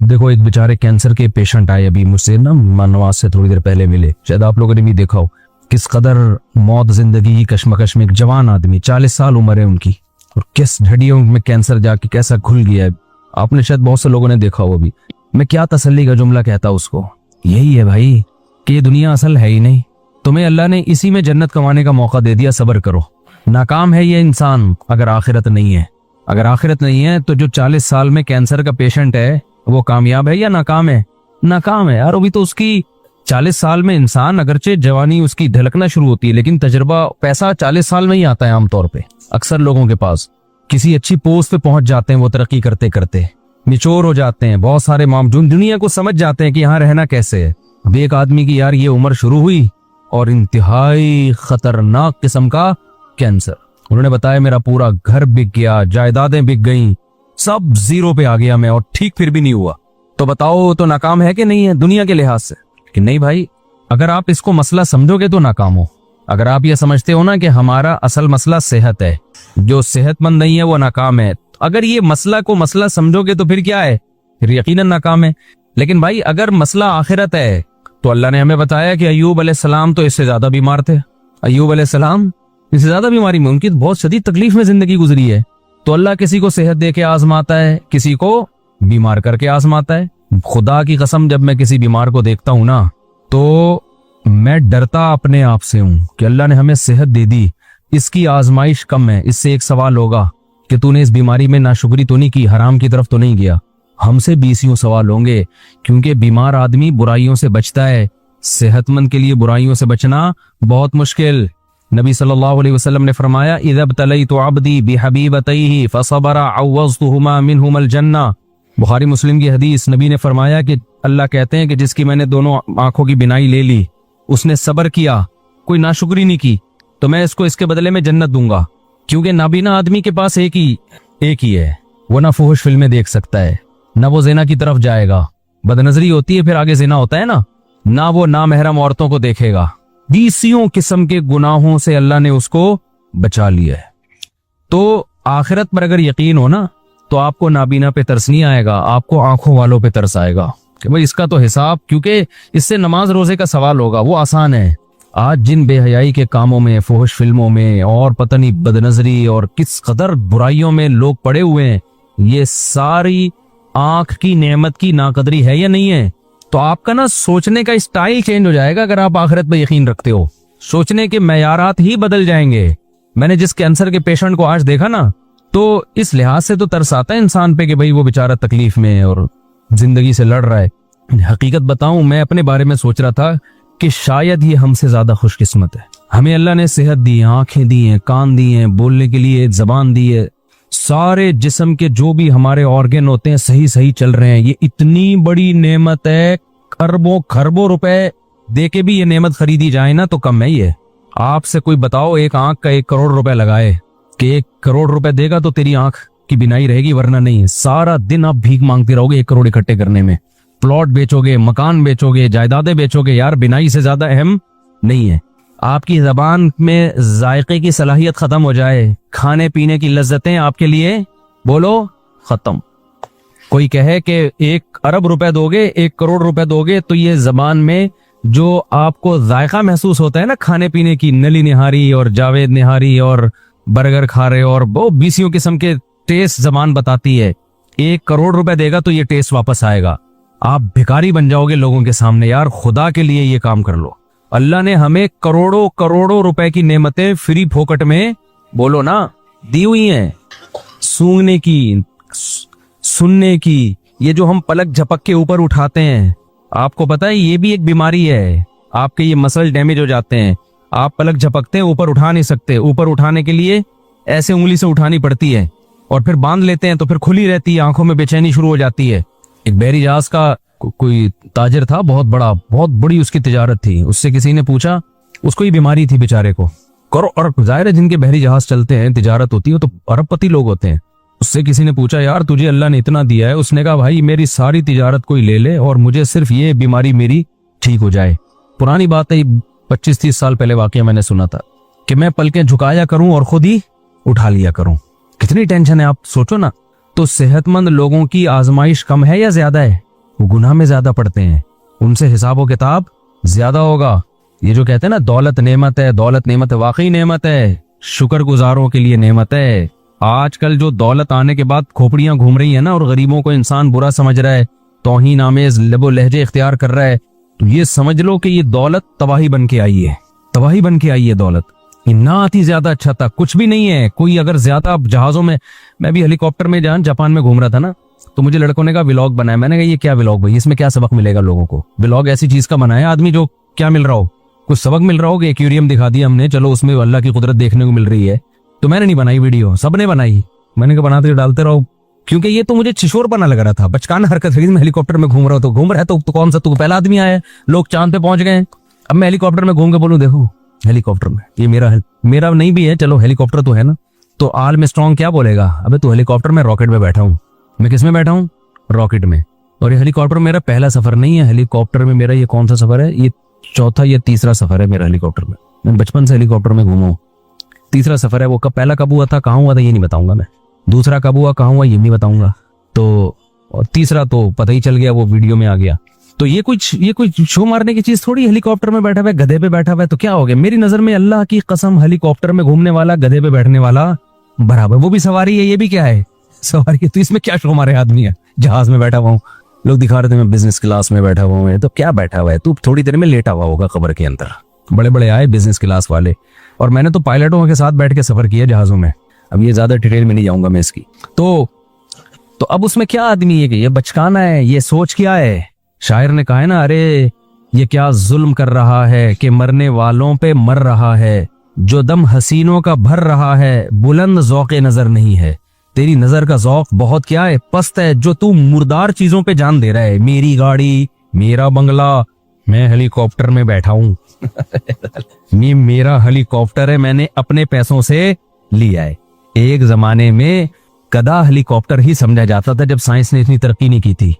देखो एक बेचारे कैंसर के पेशेंट आए अभी मुझसे ना, नवाज से थोड़ी देर पहले मिले, शायद आप लोगों ने भी देखा हो किस कदर मौत जिंदगी की कश्मकश में। एक जवान आदमी 40 साल उम्र है उनकी, और किस हड्डियों में कैंसर जाके कैसा घुल गया है। आपने शायद बहुत से लोगों ने देखा हो। अभी मैं क्या तसल्ली का जुमला कहता उसको, यही है भाई कि ये दुनिया असल है ही नहीं, तुम्हें अल्लाह ने इसी में जन्नत कमाने का मौका दे दिया, सब्र करो। नाकाम है ये इंसान अगर आखिरत नहीं है। अगर आखिरत नहीं है तो जो 40 साल में कैंसर का पेशेंट है वो कामयाब है या नाकाम है? नाकाम है यार। अभी तो उसकी 40 साल में इंसान, अगरचे जवानी उसकी ढलकना शुरू होती है, लेकिन तजर्बा पैसा 40 साल में ही आता है आमतौर पे। अक्सर लोगों के पास किसी अच्छी पोस्ट पे पहुंच जाते हैं वो तरक्की करते करते, निचोर हो जाते हैं, बहुत सारे मामजून दुनिया को समझ जाते हैं कि यहाँ रहना कैसे है। अब एक आदमी की यार ये उम्र शुरू हुई और इंतहाई खतरनाक किस्म का कैंसर। उन्होंने बताया मेरा पूरा घर बिक गया, जायदादें बिक गईं, सब जीरो पे आ गया मैं, और ठीक फिर भी नहीं हुआ। तो बताओ तो नाकाम है कि नहीं है दुनिया के लिहाज से? कि नहीं भाई, अगर आप इसको मसला समझोगे तो नाकाम हो। अगर आप ये समझते हो ना कि हमारा असल मसला सेहत है, जो सेहतमंद नहीं है वो नाकाम है, अगर ये मसला को मसला समझोगे तो फिर क्या है? फिर यकीनन नाकाम है। लेकिन भाई अगर मसला आखिरत है तो अल्लाह ने हमें बताया कि अय्यूब अलैहिस्सलाम तो इससे ज्यादा बीमार थे। अय्यूब अलैहिस्सलाम इससे ज्यादा बीमारी में, उनकी बहुत शदीद तकलीफ में जिंदगी गुजरी है। तो अल्लाह किसी को सेहत दे के आजमाता है, किसी को बीमार करके आजमाता है। खुदा की कसम जब मैं किसी बीमार को देखता हूं ना तो मैं डरता अपने आप से हूं कि अल्लाह ने हमें सेहत दे दी, इसकी आजमाइश कम है, इससे एक सवाल होगा कि तूने इस बीमारी में नाशुक्री तो नहीं की, हराम की तरफ तो नहीं गया। हमसे 20 सवाल होंगे, क्योंकि बीमार आदमी बुराइयों से बचता है, सेहतमंद के लिए बुराइयों से बचना बहुत मुश्किल। नबी सल्लल्लाहु अलैहि वसल्लम ने फरमाया इज़ा बतलैतु अब्दी बिहबीबतैहि फसबरा अव्वज़तुहुमा मिनहुमल जन्नह। बुखारी मुस्लिम की हदीस। नबी ने फरमाया कि अल्लाह कहते हैं कि जिसकी मैंने दोनों आंखों की बिनाई ले ली, उसने सब्र किया, कोई नाशुक्री नहीं की, तो मैं इसको इसके बदले में जन्नत दूंगा। क्योंकि नाबीना आदमी के पास एक ही है, वो ना फुहुश फिल्में देख सकता है, ना वो ज़िना की तरफ जाएगा, बदनजरी होती है फिर आगे ज़िना होता है ना वो नामहरम औरतों को देखेगा। 20 किस्म के गुनाहों से अल्लाह ने उसको बचा लिया है। तो आखिरत पर अगर यकीन हो ना तो आपको नाबीना पे तरस नहीं आएगा, आपको आंखों वालों पे तरस आएगा कि भाई इसका तो हिसाब, क्योंकि इससे नमाज रोजे का सवाल होगा, वो आसान है। आज जिन बेहयाई के कामों में, फुहुश फिल्मों में और पता नहीं बदनजरी और किस कदर बुराइयों में लोग पड़े हुए हैं, ये सारी आंख की नेमत की नाकदरी है या नहीं है? तो आपका ना सोचने का स्टाइल चेंज हो जाएगा अगर आप आखिरत पर यकीन रखते हो। सोचने के मयारात ही बदल जाएंगे। मैंने जिस कैंसर के पेशेंट को आज देखा ना, तो इस लिहाज से तो तरस आता है इंसान पे कि भाई वो बेचारा तकलीफ में है और जिंदगी से लड़ रहा है। हकीकत बताऊं, मैं अपने बारे में सोच रहा था कि शायद ये हमसे ज्यादा खुशकिस्मत है। हमें अल्लाह ने सेहत दी है, आंखें दी हैं, कान दी हैं, बोलने के लिए जबान दी है, सारे जिस्म के जो भी हमारे ऑर्गन होते हैं सही सही चल रहे हैं। ये इतनी बड़ी नेमत है, अरबों खरबों रुपए दे के भी ये नेमत खरीदी जाए ना तो कम है ये। आपसे कोई बताओ एक आंख का 1 करोड़ रुपए लगाए कि 1 करोड़ रुपए देगा तो तेरी आंख की बिनाई रहेगी, वरना नहीं है। सारा दिन आप भीख मांगते रहोगे 1 करोड़ इकट्ठे करने में। प्लॉट बेचोगे, मकान बेचोगे, जायदादें बेचोगे, यार बिनाई से ज्यादा अहम नहीं है। आपकी जबान में जायके की सलाहियत खत्म हो जाए, खाने पीने की लज्जतें आपके लिए बोलो खत्म। कोई कहे कि 1 अरब रुपए दोगे, 1 करोड़ रुपए दोगे, तो ये जबान में जो आपको जायका महसूस होता है ना खाने पीने की, नली निहारी और जावेद निहारी और बर्गर खा रहे और वो 20 किस्म के टेस्ट जबान बताती है। 1 करोड़ रुपए देगा तो ये टेस्ट वापस आएगा। आप भिखारी बन जाओगे लोगों के सामने। यार खुदा के लिए ये काम कर लो। अल्लाह ने हमें करोड़ों करोड़ों रुपए की नेमतें फ्री फोकट में बोलो ना दी हुई हैं। सूंघने की, सुनने की, ये जो हम पलक झपक के ऊपर उठाते हैं, आपको पता है ये भी एक बीमारी है। आपके ये मसल डैमेज हो जाते हैं, आप पलक झपकते हैं, ऊपर उठा नहीं सकते। ऊपर उठाने के लिए ऐसे उंगली से उठानी पड़ती है और फिर बांध लेते हैं तो फिर खुली रहती है, आंखों में बेचैनी शुरू हो जाती है। एक बहरी जहाज का कोई ताजर था, बहुत बड़ी उसकी तिजारत थी। उससे किसी ने पूछा, उसको ये बीमारी थी बेचारे को, करो। और जाहिर है जिनके बहरी जहाज चलते हैं, तिजारत होती है, तो अरबपति लोग होते हैं। उससे किसी ने पूछा, यार तुझे अल्लाह ने इतना दिया है? उसने कहा, भाई मेरी सारी तिजारत कोई ले ले और मुझे सिर्फ ये बीमारी मेरी ठीक हो जाए। पुरानी बात है, 25-30 साल पहले वाकया मैंने सुना था कि मैं पलकें झुकाया करूं और खुद ही उठा लिया करूं। कितनी टेंशन है आप सोचो ना। तो सेहतमंद लोगों की आजमाइश कम है या ज्यादा है? वो गुनाह में ज्यादा पड़ते हैं, उनसे हिसाब व किताब ज्यादा होगा। ये जो कहते हैं ना दौलत नेमत है, दौलत नेमत है, वाकई नेमत है, शुक्रगुजारों के लिए नेमत है। आजकल जो दौलत आने के बाद खोपड़ियां घूम रही है ना और गरीबों को इंसान बुरा समझ रहा है, तौहीन आमेज लबो लहजे इख्तियार कर रहा है, तो ये समझ लो कि ये दौलत तबाही बन के आई है, तबाही बन के आई है दौलत। ना आती ज्यादा अच्छा था, कुछ भी नहीं है। कोई अगर ज्यादा जहाजों में, मैं भी हेलीकॉप्टर में जहाँ जापान में घूम रहा था ना, तो मुझे लड़कों ने कहा व्लॉग बनाया। मैंने कहा ये क्या व्लॉग भाई, इसमें क्या सबक मिलेगा लोगों को? व्लॉग ऐसी चीज का बनाया आदमी जो क्या मिल रहा हो, कुछ सबक मिल रहा हो कि एक्वेरियम दिखा दिया हमने, चलो उसमें अल्लाह की कुदरत देखने को मिल रही है। तो मैंने नहीं बनाई वीडियो, सबने बनाई। मैंने कहा बनाते डालते रहो, क्योंकि ये तो मुझे छिछोर बना लग रहा था, बचकाना हरकत है। मैं हेलीकॉप्टर में घूम रहा हूँ, तो घूम रहा है तो कौन सा तू पहला आदमी आया है, लोग चांद पे पहुंच गए। अब मैं हेलीकॉप्टर में घूम के बोलूं देखो हेलीकॉप्टर में, ये मेरा नहीं भी है, चलो हेलीकॉप्टर तो है ना। तो आल में स्ट्रॉन्ग क्या बोलेगा, अबे तू हेलीकॉप्टर में रॉकेट में बैठा हूँ। मैं किस में बैठा हूँ? रॉकेट में। और ये हेलीकॉप्टर मेरा पहला सफर नहीं है, हेलीकॉप्टर में मेरा ये कौन सा सफर है, ये चौथा या तीसरा सफर है मेरा हेलीकॉप्टर में। मैं बचपन से हेलीकॉप्टर में घूमा हूँ, तीसरा सफर है वो। पहला कब हुआ था, कहाँ हुआ था, ये नहीं बताऊंगा मैं। दूसरा कब हुआ, कहाँ हुआ, ये नहीं बताऊंगा। तो और तीसरा तो पता ही चल गया, वो वीडियो में आ गया। तो ये कोई शो मारने की चीज थोड़ी, हेलीकॉप्टर में बैठा हुआ है, गधे पे बैठा हुआ है, तो क्या हो गया? मेरी नजर में अल्लाह की कसम हेलीकॉप्टर में घूमने वाला गधे पे बैठने वाला बराबर। वो भी सवारी है, ये भी क्या है, सवारी है। तो इसमें क्या शो मारे आदमी है, जहाज में बैठा हुआ हूँ, लोग दिखा रहे थे मैं बिजनेस क्लास में बैठा हुआ हूँ। तो क्या बैठा हुआ है तू, थोड़ी देर में लेटा हुआ होगा कब्र के अंदर। बड़े बड़े आए बिजनेस क्लास वाले, और मैंने तो पायलटों के साथ बैठ के सफर किया जहाजों में। अब ये ज्यादा डिटेल में नहीं जाऊंगा मैं इसकी। तो अब उसमें क्या आदमी है कि ये बचकाना है, ये सोच क्या है? शायर ने कहा है ना, अरे ये क्या जुल्म कर रहा है कि मरने वालों पे मर रहा है, जो दम हसीनों का भर रहा है, बुलंद ज़ौक़े नजर नहीं है। तेरी नजर का ज़ौक़ बहुत क्या है, पस्त है, जो तू मुर्दार चीजों पे जान दे रहा है। मेरी गाड़ी, मेरा बंगला, मैं हेलीकॉप्टर में बैठा हूँ। ये मेरा हेलीकॉप्टर है, मैंने अपने पैसों से लिया है। एक जमाने में गधा हेलीकॉप्टर ही समझा जाता था जब साइंस ने इतनी तरक्की नहीं की थी।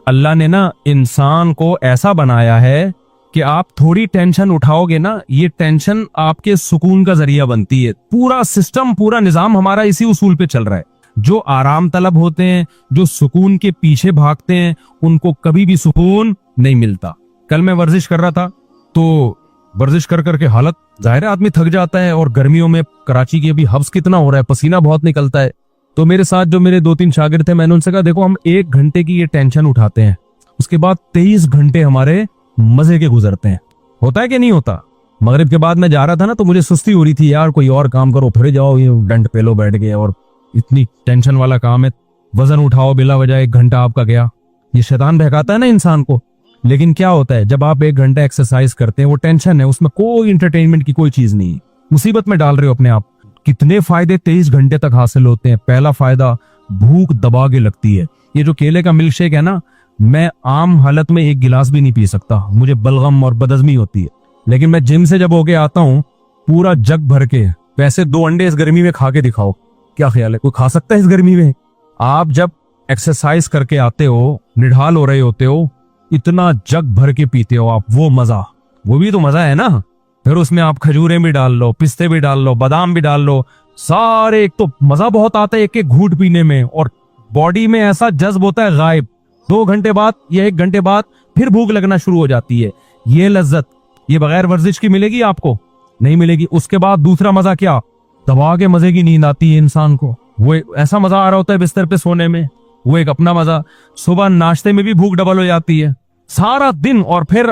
अल्लाह ने ना इंसान को ऐसा बनाया है कि आप थोड़ी टेंशन उठाओगे ना, ये टेंशन आपके सुकून का जरिया बनती है। पूरा सिस्टम, पूरा निजाम हमारा इसी उसूल पे चल रहा है। जो आराम तलब होते हैं, जो सुकून के पीछे भागते हैं, उनको कभी भी सुकून नहीं मिलता। कल मैं वर्जिश कर रहा था, तो वर्जिश कर करके हालत, जाहिर है आदमी थक जाता है, और गर्मियों में कराची की अभी हब्स कितना हो रहा है, पसीना बहुत निकलता है। तो मेरे साथ जो मेरे 2-3 शागिर्द थे, मैंने उनसे कहा देखो हम 1 घंटे की ये टेंशन उठाते हैं, उसके बाद 23 घंटे हमारे मजे के गुजरते हैं। होता है कि नहीं होता? मगरिब के बाद मैं जा रहा था ना, तो मुझे सुस्ती हो रही थी, यार कोई और काम करो, फिर जाओ ये डंड पे लो बैठ गए, और इतनी टेंशन वाला काम है, वजन उठाओ बिला वजह, 1 घंटा आपका गया। ये शैतान बहकाता है ना इंसान को। लेकिन क्या होता है, जब आप 1 घंटा एक्सरसाइज करते हैं, वो टेंशन है, उसमें कोई इंटरटेनमेंट की कोई चीज नहीं है, मुसीबत में डाल रहे हो अपने आप। कितने फायदे 23 घंटे तक हासिल होते हैं। पहला फायदा, भूख दबा के लगती है। ये जो केले का मिल्क शेक है ना, मैं आम हालत में 1 गिलास भी नहीं पी सकता, मुझे बलगम और बदहजमी होती है। लेकिन मैं जिम से जब होके आता हूँ, पूरा जग भर के, वैसे 2 अंडे इस गर्मी में खा के दिखाओ, क्या ख्याल है, कोई खा सकता है इस गर्मी में? आप जब एक्सरसाइज करके आते हो, निढाल हो रहे होते हो, इतना जग भर के पीते हो आप, वो मजा, वो भी तो मजा है ना। फिर उसमें आप खजूरें भी डाल लो, पिस्ते भी डाल लो, बादाम भी डाल लो, सारे, एक तो मजा बहुत आता है एक एक घूंट पीने में, और बॉडी में ऐसा जज्ब होता है गायब। 2 घंटे बाद या 1 घंटे बाद फिर भूख लगना शुरू हो जाती है। ये लज्जत, ये बगैर वर्जिश की मिलेगी आपको? नहीं मिलेगी। उसके बाद दूसरा मजा क्या, दबा के मजे की नींद आती है इंसान को। वो ऐसा मजा आ रहा होता है बिस्तर पे सोने में, वो एक अपना मजा। सुबह नाश्ते में भी भूख डबल हो जाती है सारा दिन, और फिर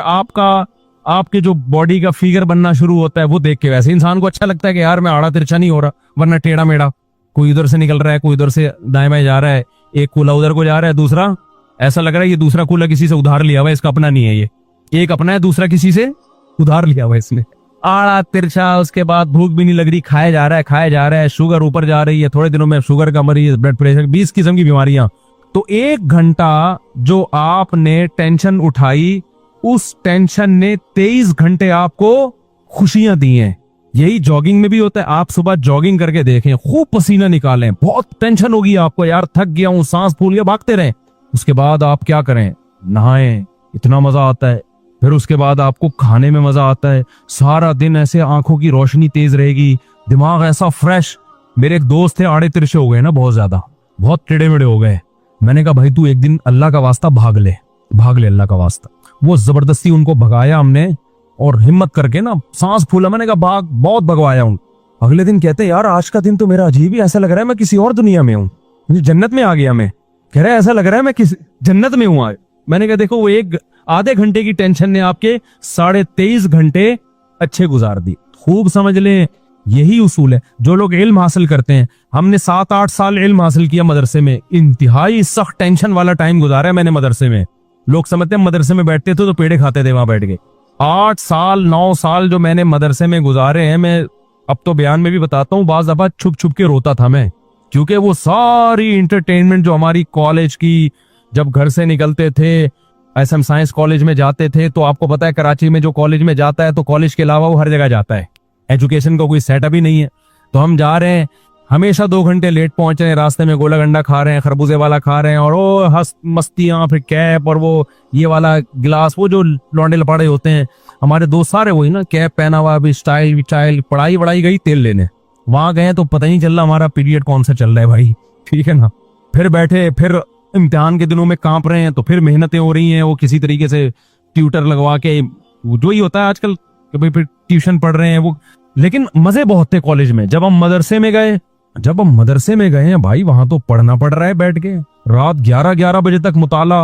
आपके जो बॉडी का फिगर बनना शुरू होता है, वो देख के वैसे इंसान को अच्छा लगता है कि यार मैं आड़ा तिरछा नहीं हो रहा, वरना टेढ़ा मेढ़ा, कोई इधर से निकल रहा है, कोई इधर से दाएं बाएं जा रहा है, एक कूला उधर को जा रहा है, दूसरा ऐसा लग रहा है ये दूसरा कूला किसी से उधार लिया हुआ है, इसका अपना नहीं है, ये एक अपना है, दूसरा किसी से उधार लिया हुआ है इसने। आड़ा तिरछा, उसके बाद भूख भी नहीं लग रही, खाया जा रहा है, शुगर ऊपर जा रही है, थोड़े दिनों में शुगर का मरीज, ब्लड प्रेशर, 20 किस्म की बीमारियां। तो 1 घंटा जो आपने टेंशन उठाई, उस टेंशन ने 23 घंटे आपको खुशियां दी हैं। यही जॉगिंग में भी होता है। आप सुबह जॉगिंग करके देखें, खूब पसीना निकालें, बहुत टेंशन होगी आपको, यार थक गया हूं, सांस फूल गया, भागते रहें। उसके बाद आप क्या करें, नहाएं, इतना मजा आता है। फिर उसके बाद आपको खाने में मजा आता है, सारा दिन ऐसे आंखों की रोशनी तेज रहेगी, दिमाग ऐसा फ्रेश। मेरे एक दोस्त थे, आड़े तिरछे हो गए ना, बहुत ज्यादा, बहुत टेढ़े मेढ़े हो गए। मैंने कहा भाई तू एक दिन अल्लाह का वास्ता भाग ले, भाग ले अल्लाह का वास्ता। वो जबरदस्ती उनको भगाया हमने, और हिम्मत करके ना सांस फूला, मैंने कहा भाग, बहुत भगवाया उनको। अगले दिन कहते यार आज का दिन तो मेरा अजीब ही, ऐसा लग रहा है मैं किसी और दुनिया में हूँ, मुझे जन्नत में आ गया मैं। कह रहा है ऐसा लग रहा है मैं किसी जन्नत में हूँ। मैंने कहा देखो वो एक आधे घंटे की टेंशन ने आपके 23.5 घंटे अच्छे गुजार दी। खूब समझ लें, यही उसूल है। जो लोग इल्म हासिल करते हैं, हमने 7-8 साल इल्म हासिल किया मदरसे में, इंतहाई सख्त टेंशन वाला टाइम गुजारा है मैंने मदरसे में। लोग समझते हैं मदरसे में बैठते थे तो पेड़े खाते थे वहां बैठ के। 8 साल 9 साल जो मैंने मदरसे में गुजारे हैं, मैं अब तो बयान में भी बताता हूँ, बाज दफा छुप छुप के रोता था मैं, क्योंकि वो सारी इंटरटेनमेंट जो हमारी कॉलेज की, जब घर से निकलते थे एसएम साइंस कॉलेज में जाते थे, तो आपको पता है कराची में जो कॉलेज में जाता है तो कॉलेज के अलावा वो हर जगह जाता है, एजुकेशन का कोई सेटअप ही नहीं है। तो हम जा रहे हैं, हमेशा 2 घंटे लेट पहुंच रहे हैं, रास्ते में गोला गंडा खा रहे हैं, खरबूजे वाला खा रहे हैं, और वो हंस मस्तियां, फिर कैप और वो ये वाला गिलास, वो जो लौंडे लपाड़े होते हैं हमारे दोस्त सारे वही ना, कैप पहना हुआ, अभी स्टाइल पढ़ाई गई तेल लेने, वहां गए तो पता ही नहीं चल रहा हमारा पीरियड कौन सा चल रहा है भाई, ठीक है ना। फिर बैठे, फिर इम्तिहान के दिनों में कांप रहे हैं, तो फिर मेहनतें हो रही हैं, वो किसी तरीके से ट्यूटर लगवा के, जो ही होता है आजकल कि भाई फिर ट्यूशन पढ़ रहे हैं वो। लेकिन मजे बहुत थे कॉलेज में। जब हम मदरसे में गए हैं भाई, वहां तो पढ़ना पड़ रहा है बैठ के, रात 11 बजे तक मुताला।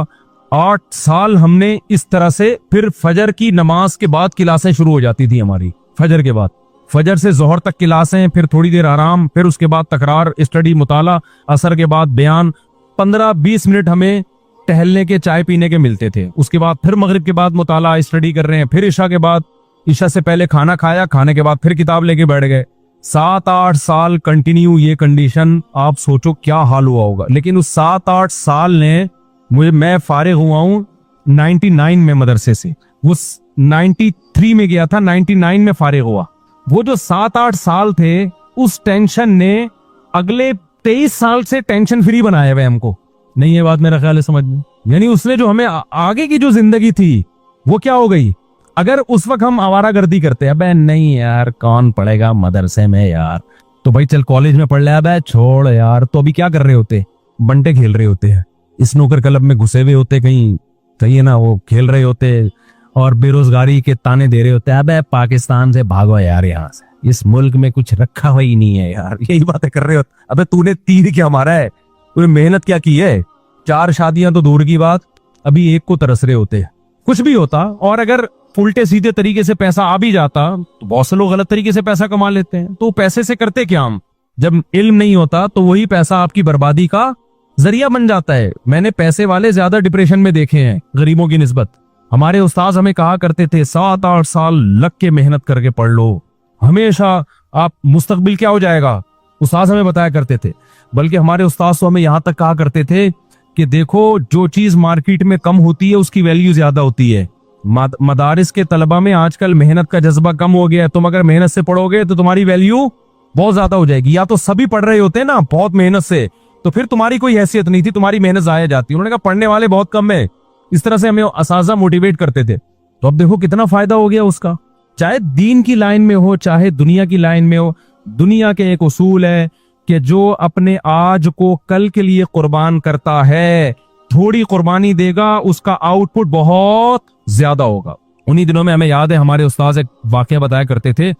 8 साल हमने इस तरह से, फिर फजर की नमाज के बाद क्लासें शुरू हो जाती थी हमारी, फजर के बाद, फजर से जोहर तक क्लासें, फिर थोड़ी देर आराम, फिर उसके बाद तकरार, स्टडी, मुताला, असर के बाद बयान, 15-20 मिनट हमें टहलने के, चाय पीने के मिलते थे। उसके बाद फिर मगरिब के बाद मुताला, स्टडी कर रहे हैं, फिर इशा के बाद, इशा से पहले खाना खाया, खाने के बाद फिर किताब लेके बैठ गए। 7-8 साल कंटिन्यू ये कंडीशन, आप सोचो क्या हाल हुआ होगा। लेकिन उस 7-8 साल ने मैं फारिग हुआ हूं 99 में मदरसे से, वो 93 में गया था, 99 में फारिग हुआ। वो जो 7-8 साल थे, उस टेंशन ने अगले 23 साल से टेंशन फ्री बनाया हुआ हमको। नहीं, ये बात मेरा ख्याल है समझ में, यानी उसने जो हमें आगे की जो जिंदगी थी वो क्या हो गई। अगर उस वक्त हम आवारागर्दी करते, अबे नहीं यार कौन पढ़ेगा मदरसे में यार, तो भाई चल कॉलेज में पढ़ ले, अबे छोड़ यार, तो अभी क्या कर रहे होते, बंटे खेल रहे होते हैं, स्नूकर क्लब में घुसे हुए होते, कहीं है ना, वो खेल रहे होते और बेरोजगारी के ताने दे रहे होते हैं, अबे पाकिस्तान से भागो यार, यहाँ से, इस मुल्क में कुछ रखा हुआ ही नहीं है यार, यही बातें कर रहे होते। अबे तूने तीर क्या मारा है, तूने मेहनत क्या की है, 4 शादियां तो दूर की बात, अभी एक को तरस रहे होते। कुछ भी होता, और अगर उल्टे सीधे तरीके से पैसा आ भी जाता, तो बहुत से लोग गलत तरीके से पैसा कमा लेते हैं, तो पैसे से करते क्या हम। जब इल्म नहीं होता तो वही पैसा आपकी बर्बादी का जरिया बन जाता है। मैंने पैसे वाले ज्यादा डिप्रेशन में देखे हैं गरीबों की निस्बत। हमारे उस्ताद हमें कहा करते थे 7-8 साल लग के मेहनत करके पढ़ लो, हमेशा आप मुस्तकबिल क्या हो जाएगा, उस्ताद हमें बताया करते थे। बल्कि हमारे उस्ताद तो हमें यहाँ तक कहा करते थे कि देखो जो चीज मार्केट में कम होती है उसकी वैल्यू ज्यादा होती है। मदारिस के तलबा में आजकल मेहनत का जज्बा कम हो गया है, तुम अगर मेहनत से पढ़ोगे तो तुम्हारी वैल्यू बहुत ज्यादा हो जाएगी। या तो सभी पढ़ रहे होते हैं ना बहुत मेहनत से, तो फिर तुम्हारी कोई हैसियत नहीं थी, तुम्हारी मेहनत जाया जाती। उन्होंने कहा पढ़ने वाले बहुत कम है, इस तरह से हमें असाजा मोटिवेट करते थे। तो अब देखो कितना फायदा हो गया उसका, चाहे दीन की लाइन में हो चाहे दुनिया की लाइन में हो। दुनिया के एक उसूल है कि जो अपने आज को कल के लिए कुर्बान करता है, थोड़ी कुर्बानी देगा, उसका आउटपुट बहुत ज्यादा होगा। उन्हीं दिनों में हमें याद है हमारे उस्ताद एक वाकया बताया करते थे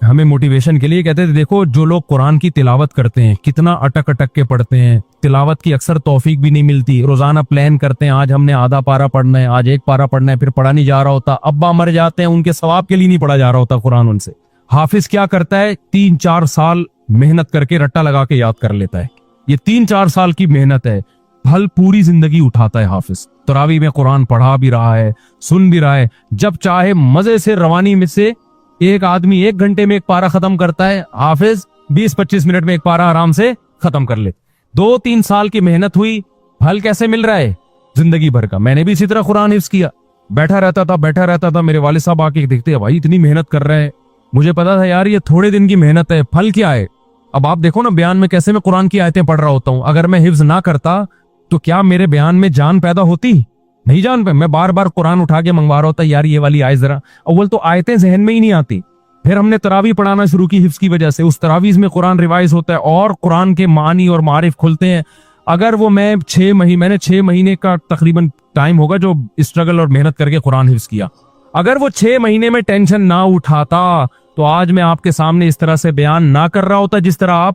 हमें मोटिवेशन के लिए, कहते थे देखो जो लोग कुरान की तिलावत करते हैं कितना अटक अटक के पढ़ते हैं, तिलावत की अक्सर तौफीक भी नहीं मिलती, रोजाना प्लान करते हैं आज हमने आधा पारा पढ़ना है, आज 1 पारा पढ़ना है, फिर पढ़ा नहीं जा रहा होता, अब्बा मर जाते हैं उनके सवाब के लिए नहीं पढ़ा जा रहा होता कुरान उनसे। हाफिज क्या करता है 3-4 साल मेहनत करके रट्टा लगा के याद कर लेता है। ये 3-4 साल की मेहनत है, फल पूरी जिंदगी उठाता है हाफिज। तरावी में कुरान पढ़ा भी रहा है, सुन भी रहा है, जब चाहे मजे से रवानी में से एक आदमी 1 घंटे में 1 पारा खत्म करता है, हाफिज 20-25 मिनट में 1 पारा आराम से खत्म कर ले। 2-3 साल की मेहनत हुई, फल कैसे मिल रहा है जिंदगी भर का। मैंने भी इसी तरह कुरान हिफ्ज किया, बैठा रहता था, मेरे वालिद साहब आके देखते हैं भाई इतनी मेहनत कर रहे हैं, मुझे पता था यार ये थोड़े दिन की मेहनत है, फल क्या है। अब आप देखो ना बयान में कैसे मैं कुरान की आयतें पढ़ रहा होता हूँ, अगर मैं हिफ्ज ना करता तो क्या मेरे बयान में जान पैदा होती, नहीं जान पे। मैं बार बार कुरान उठा के मंगवा रहा होता यार ये वाली आयत जरा, अव्वल तो आयतें जहन में ही नहीं आती। फिर हमने तरावी पढ़ाना शुरू की हिफ्ज की वजह से, उस तरावीज में कुरान रिवाइज होता है और कुरान के मानी और मारिफ खुलते हैं। अगर वो मैंने 6 महीने का तकरीबन टाइम होगा जो स्ट्रगल और मेहनत करके कुरान हिफ्ज किया। अगर वो 6 महीने में टेंशन ना उठाता तो आज मैं आपके सामने इस तरह से बयान ना कर रहा होता जिस तरह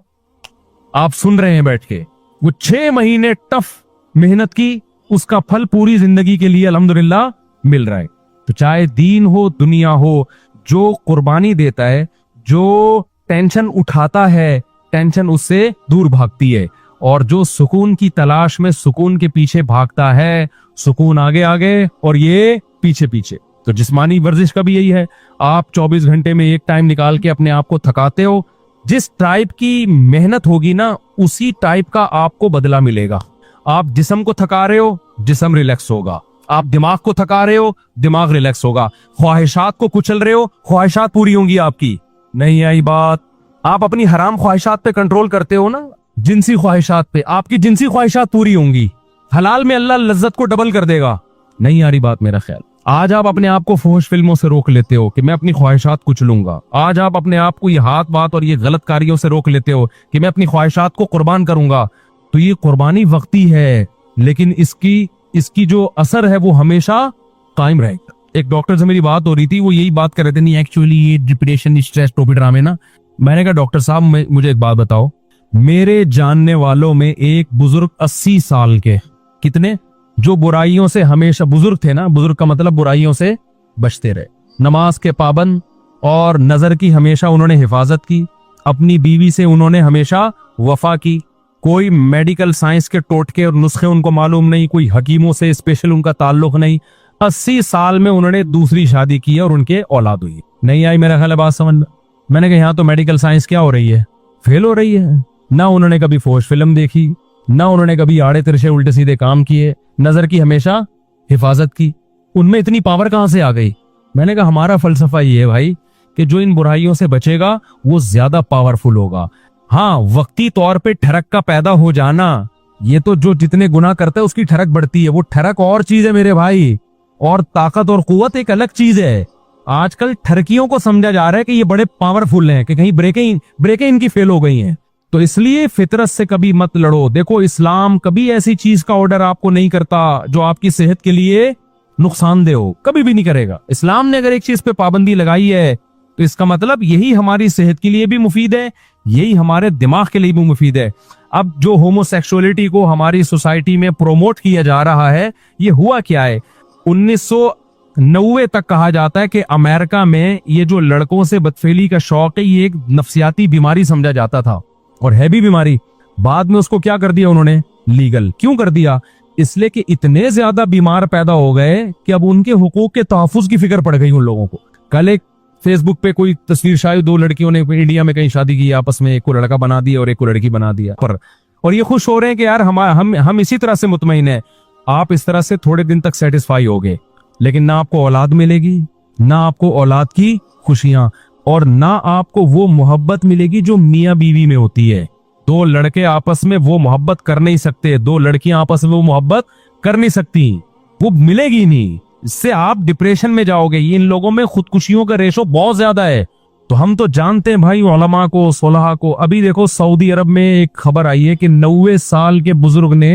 आप सुन रहे हैं बैठ के। वो 6 महीने टफ मेहनत की, उसका फल पूरी जिंदगी के लिए अल्हम्दुलिल्लाह मिल रहा है। तो चाहे दीन हो दुनिया हो, जो कुर्बानी देता है, जो टेंशन उठाता है, टेंशन उससे दूर भागती है। और जो सुकून की तलाश में सुकून के पीछे भागता है, सुकून आगे आगे और ये पीछे पीछे। तो जिस्मानी वर्जिश का भी यही है, आप 24 घंटे में एक टाइम निकाल के अपने आप को थकाते हो, जिस टाइप की मेहनत होगी ना उसी टाइप का आपको बदला मिलेगा। आप जिस्म को थका रहे हो, जिस्म रिलैक्स होगा। आप दिमाग को थका रहे हो, दिमाग रिलैक्स होगा। ख्वाहिशात को कुचल रहे हो, ख्वाहिशात पूरी होंगी आपकी। नहीं आई बात? आप अपनी हराम ख्वाहिशात पे कंट्रोल करते हो ना, जिनसी ख्वाहिशात पे, आपकी जिनसी ख्वाहिशात पूरी होंगी। हलाल में अल्लाह लज्जत को डबल कर देगा। नहीं आ रही बात मेरा ख्याल? आज आप अपने आप को फौश फिल्मों से रोक लेते हो कि मैं अपनी ख्वाहिशात कुचलूंगा। आज आप अपने आप को ये हाथ बात और ये गलत कार्यों से रोक लेते हो कि मैं अपनी ख्वाहिशात को कुर्बान करूंगा। तो ये कुर्बानी वक्ती है, लेकिन इसकी जो असर है वो हमेशा कायम रहेगा। एक डॉक्टर से मेरी बात हो रही थी, वो यही बात कर रहे थे, नहीं एक्चुअली ये डिप्रेशन स्ट्रेस टोपी ड्रामे ना। मैंने कहा डॉक्टर साहब मुझे एक बात बताओ, मेरे जानने वालों में एक बुजुर्ग 80 साल के, कितने, जो बुराइयों से हमेशा, बुजुर्ग थे ना, बुजुर्ग का मतलब बुराइयों से बचते रहे, नमाज के पाबंद और नजर की हमेशा उन्होंने हिफाजत की, अपनी बीवी से उन्होंने हमेशा वफा की, कोई मेडिकल साइंस के टोटके और नुस्खे उनको मालूम नहीं, कोई हकीमों से स्पेशल उनका ताल्लुक नहीं। 80 साल में उन्होंने दूसरी शादी की और उनके औलाद हुई। नहीं आई मेरा ख्याल है बात समझ में? मैंने कहा यहाँ तो मेडिकल साइंस क्या हो रही है, फेल हो रही है। ना उन्होंने कभी फौज फिल्म देखी, ना उन्होंने कभी आड़े तिरछे उल्टे सीधे काम किए, नजर की हमेशा हिफाजत की। उनमें इतनी पावर कहां से आ गई? मैंने कहा हमारा फलसफा ये है भाई कि जो इन बुराइयों से बचेगा वो ज्यादा पावरफुल होगा। हाँ, वक्ती तौर पे ठरक का पैदा हो जाना, ये तो जो जितने गुनाह करता है उसकी ठरक बढ़ती है, वो ठरक और चीज है मेरे भाई, और ताकत और कुव्वत एक अलग चीज है। आजकल ठरकियों को समझा जा रहा है कि ये बड़े पावरफुल हैं, कि कहीं ब्रेकें इनकी फेल हो गई हैं। तो इसलिए फितरत से कभी मत लड़ो। देखो, इस्लाम कभी ऐसी चीज का ऑर्डर आपको नहीं करता जो आपकी सेहत के लिए नुकसानदेह हो, कभी भी नहीं करेगा। इस्लाम ने अगर एक चीज पे पाबंदी लगाई है तो इसका मतलब यही हमारी सेहत के लिए भी मुफीद है, यही हमारे दिमाग के लिए भी मुफीद है। अब जो होमोसेक्सुअलिटी को हमारी सोसाइटी में प्रोमोट किया जा रहा है, ये हुआ क्या है? 1990 तक कहा जाता है कि अमेरिका में ये जो लड़कों से बदफेली का शौक है, ये एक नफ्सियाती बीमारी समझा जाता था, और है भी बीमारी। बाद में उसको क्या कर दिया उन्होंने? लीगल। क्यों कर दिया? इसलिए कि इतने ज्यादा बीमार पैदा हो गए कि अब उनके हुकूक के तहफ्फुज की फिक्र पड़ गई उन लोगों को। कल एक फेसबुक पे कोई तस्वीर शायद 2 लड़कियों ने इंडिया में कहीं शादी की आपस में, एक को लड़का बना दिया और एक को लड़की बना दिया, और ये खुश हो रहे हैं कि यार हम इसी तरह से मुतमईन है। आप इस तरह से थोड़े दिन तक सेटिस्फाई होगे, लेकिन ना आपको औलाद मिलेगी, ना आपको औलाद की खुशियां, और ना आपको वो मोहब्बत मिलेगी जो मियां बीवी में होती है। 2 लड़के आपस में वो मोहब्बत कर नहीं सकते, 2 लड़कियां आपस में वो मोहब्बत कर नहीं सकती, वो मिलेगी नहीं। इससे आप डिप्रेशन में जाओगे। इन लोगों में खुदकुशियों का रेशो बहुत ज्यादा है। तो हम तो जानते हैं भाई उलमा को, सोलहा को। अभी देखो सऊदी अरब में एक खबर आई है कि 90 साल के बुजुर्ग ने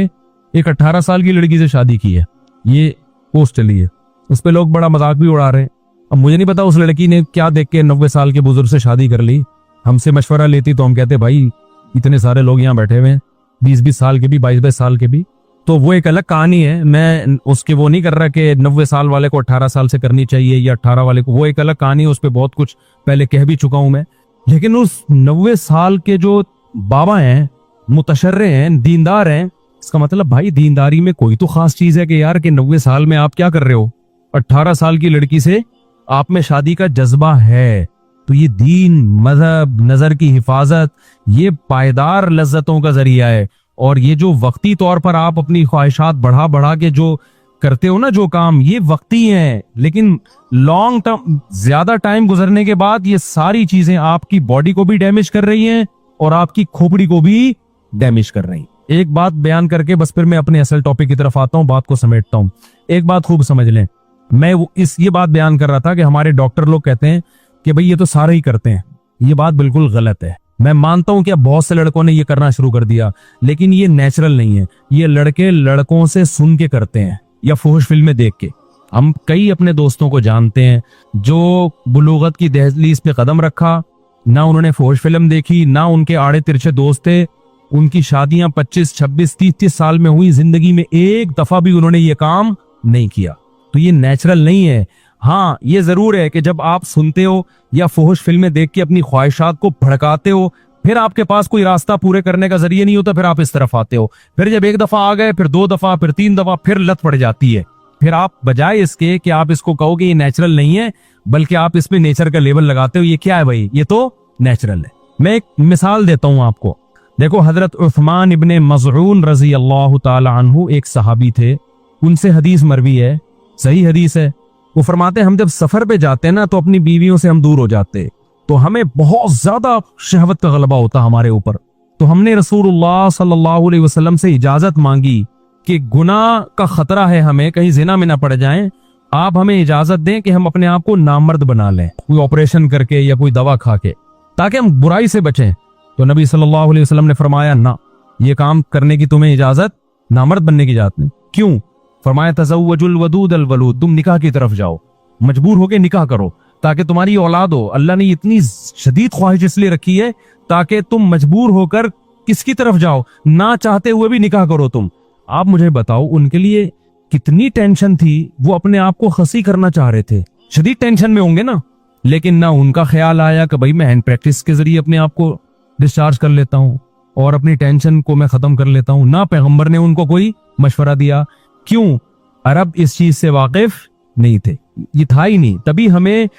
एक 18 साल की लड़की से शादी की है। ये पोस्ट चली है, उस पर लोग बड़ा मजाक भी उड़ा रहे हैं। अब मुझे नहीं पता उस लड़की ने क्या देख के 90 साल के बुजुर्ग से शादी कर ली। हमसे मशवरा लेती तो हम कहते भाई इतने सारे लोग यहाँ बैठे हुए हैं, 20-20 साल के भी, 22-22 साल के भी, तो वो एक अलग कहानी है। मैं उसके वो नहीं कर रहा कि 90 साल वाले को 18 साल से करनी चाहिए या 18 वाले को, वो एक अलग कहानी है। उस पर बहुत कुछ पहले कह भी चुका हूं मैं। लेकिन उस 90 साल के जो बाबा हैं, मुतशर्रे हैं, दीनदार हैं, इसका मतलब भाई दीनदारी में कोई तो खास चीज है कि यार कि 90 साल में आप क्या कर रहे हो? 18 साल की लड़की से आप में शादी का जज्बा है। तो ये दीन, मजहब, नजर की हिफाजत, ये पायदार लज्जतों का जरिया है। और ये जो वक्ती तौर पर आप अपनी ख्वाहिशात बढ़ा बढ़ा के जो करते हो ना जो काम, ये वक्ती हैं, लेकिन लॉन्ग टर्म, ज्यादा टाइम गुजरने के बाद ये सारी चीजें आपकी बॉडी को भी डैमेज कर रही हैं और आपकी खोपड़ी को भी डैमेज कर रही हैं। एक बात बयान करके बस फिर मैं अपने असल टॉपिक की तरफ आता हूं, बात को समेटता हूं। एक बात खूब समझ लें, मैं ये बात बयान कर रहा था कि हमारे डॉक्टर लोग कहते हैं कि भाई ये तो सारे ही करते हैं। ये बात बिल्कुल गलत है। मैं मानता हूं कि अब बहुत से लड़कों ने ये करना शुरू कर दिया, लेकिन ये नेचुरल नहीं है। ये लड़के लड़कों से सुन के करते हैं। या फुहश फिल्में देख के। हम कई अपने दोस्तों को जानते हैं जो बुलूगत की दहलीज पे कदम रखा, ना उन्होंने फुहश फिल्म देखी, ना उनके आड़े तिरछे दोस्त थे, उनकी शादियां 25, 26, 30 साल में हुई, जिंदगी में एक दफा भी उन्होंने ये काम नहीं किया। तो ये नेचुरल नहीं है। हाँ, ये जरूर है कि जब आप सुनते हो या फुहश फिल्में देख के अपनी ख्वाहिशात को भड़काते हो, फिर आपके पास कोई रास्ता पूरे करने का जरिए नहीं होता, फिर आप इस तरफ आते हो। फिर जब एक दफा आ गए, फिर 2 दफा, फिर 3 दफा, फिर लत पड़ जाती है। फिर आप बजाय इसके कि आप इसको कहोगे ये नेचुरल नहीं है, बल्कि आप इस पे नेचर का लेबल लगाते हो, ये क्या है भाई, ये तो नेचुरल है। मैं एक मिसाल देता हूं आपको। देखो, हजरत उस्मान इब्ने मज़ऊन रजी अल्लाह ताला अन्हु एक सहाबी थे, उनसे हदीस मरवी है, सही हदीस है। वो फरमाते हैं हम जब सफर पे जाते हैं ना तो अपनी बीवियों से हम दूर हो जाते, तो हमें बहुत ज्यादा शहवत का गलबा होता हमारे ऊपर। तो हमने रसूलुल्लाह सल्लल्लाहु अलैहि वसल्लम से इजाजत मांगी कि गुनाह का खतरा है, हमें कहीं जिना में ना पड़ जाएं, आप हमें इजाजत दें कि हम अपने आप को नामर्द बना लें, कोई ऑपरेशन करके या कोई दवा खा के, ताकि हम बुराई से बचें। तो नबी सल्लल्लाहु अलैहि वसल्लम ने फरमाया ना, ये काम करने की तुम्हें इजाजत, नामर्द बनने की इजाजत नहीं। क्यों? फरमाया तज़व्वजुल वदूद अल वलूद, तुम निकाह की तरफ जाओ, मजबूर होके निकाह करो ताकि तुम्हारी औलाद हो। अल्लाह ने इतनी शदीद ख्वाहिश इसलिए रखी है ताकि तुम मजबूर होकर किसकी तरफ जाओ, ना चाहते हुए भी निकाह करो तुम। आप मुझे बताओ, उनके लिए कितनी टेंशन थी, वो अपने आप को खसी करना चाह रहे थे, शदीद टेंशन में होंगे ना। लेकिन ना उनका ख्याल आया कि भाई मैं हैंड प्रैक्टिस के जरिए अपने आप को डिस्चार्ज कर लेता हूं और अपनी टेंशन को मैं खत्म कर लेता हूं। ना पैगंबर ने उनको कोई मशवरा दिया। क्यों? अरब इस चीज से वाकिफ नहीं थे, ये था ही नहीं। तभी हमें,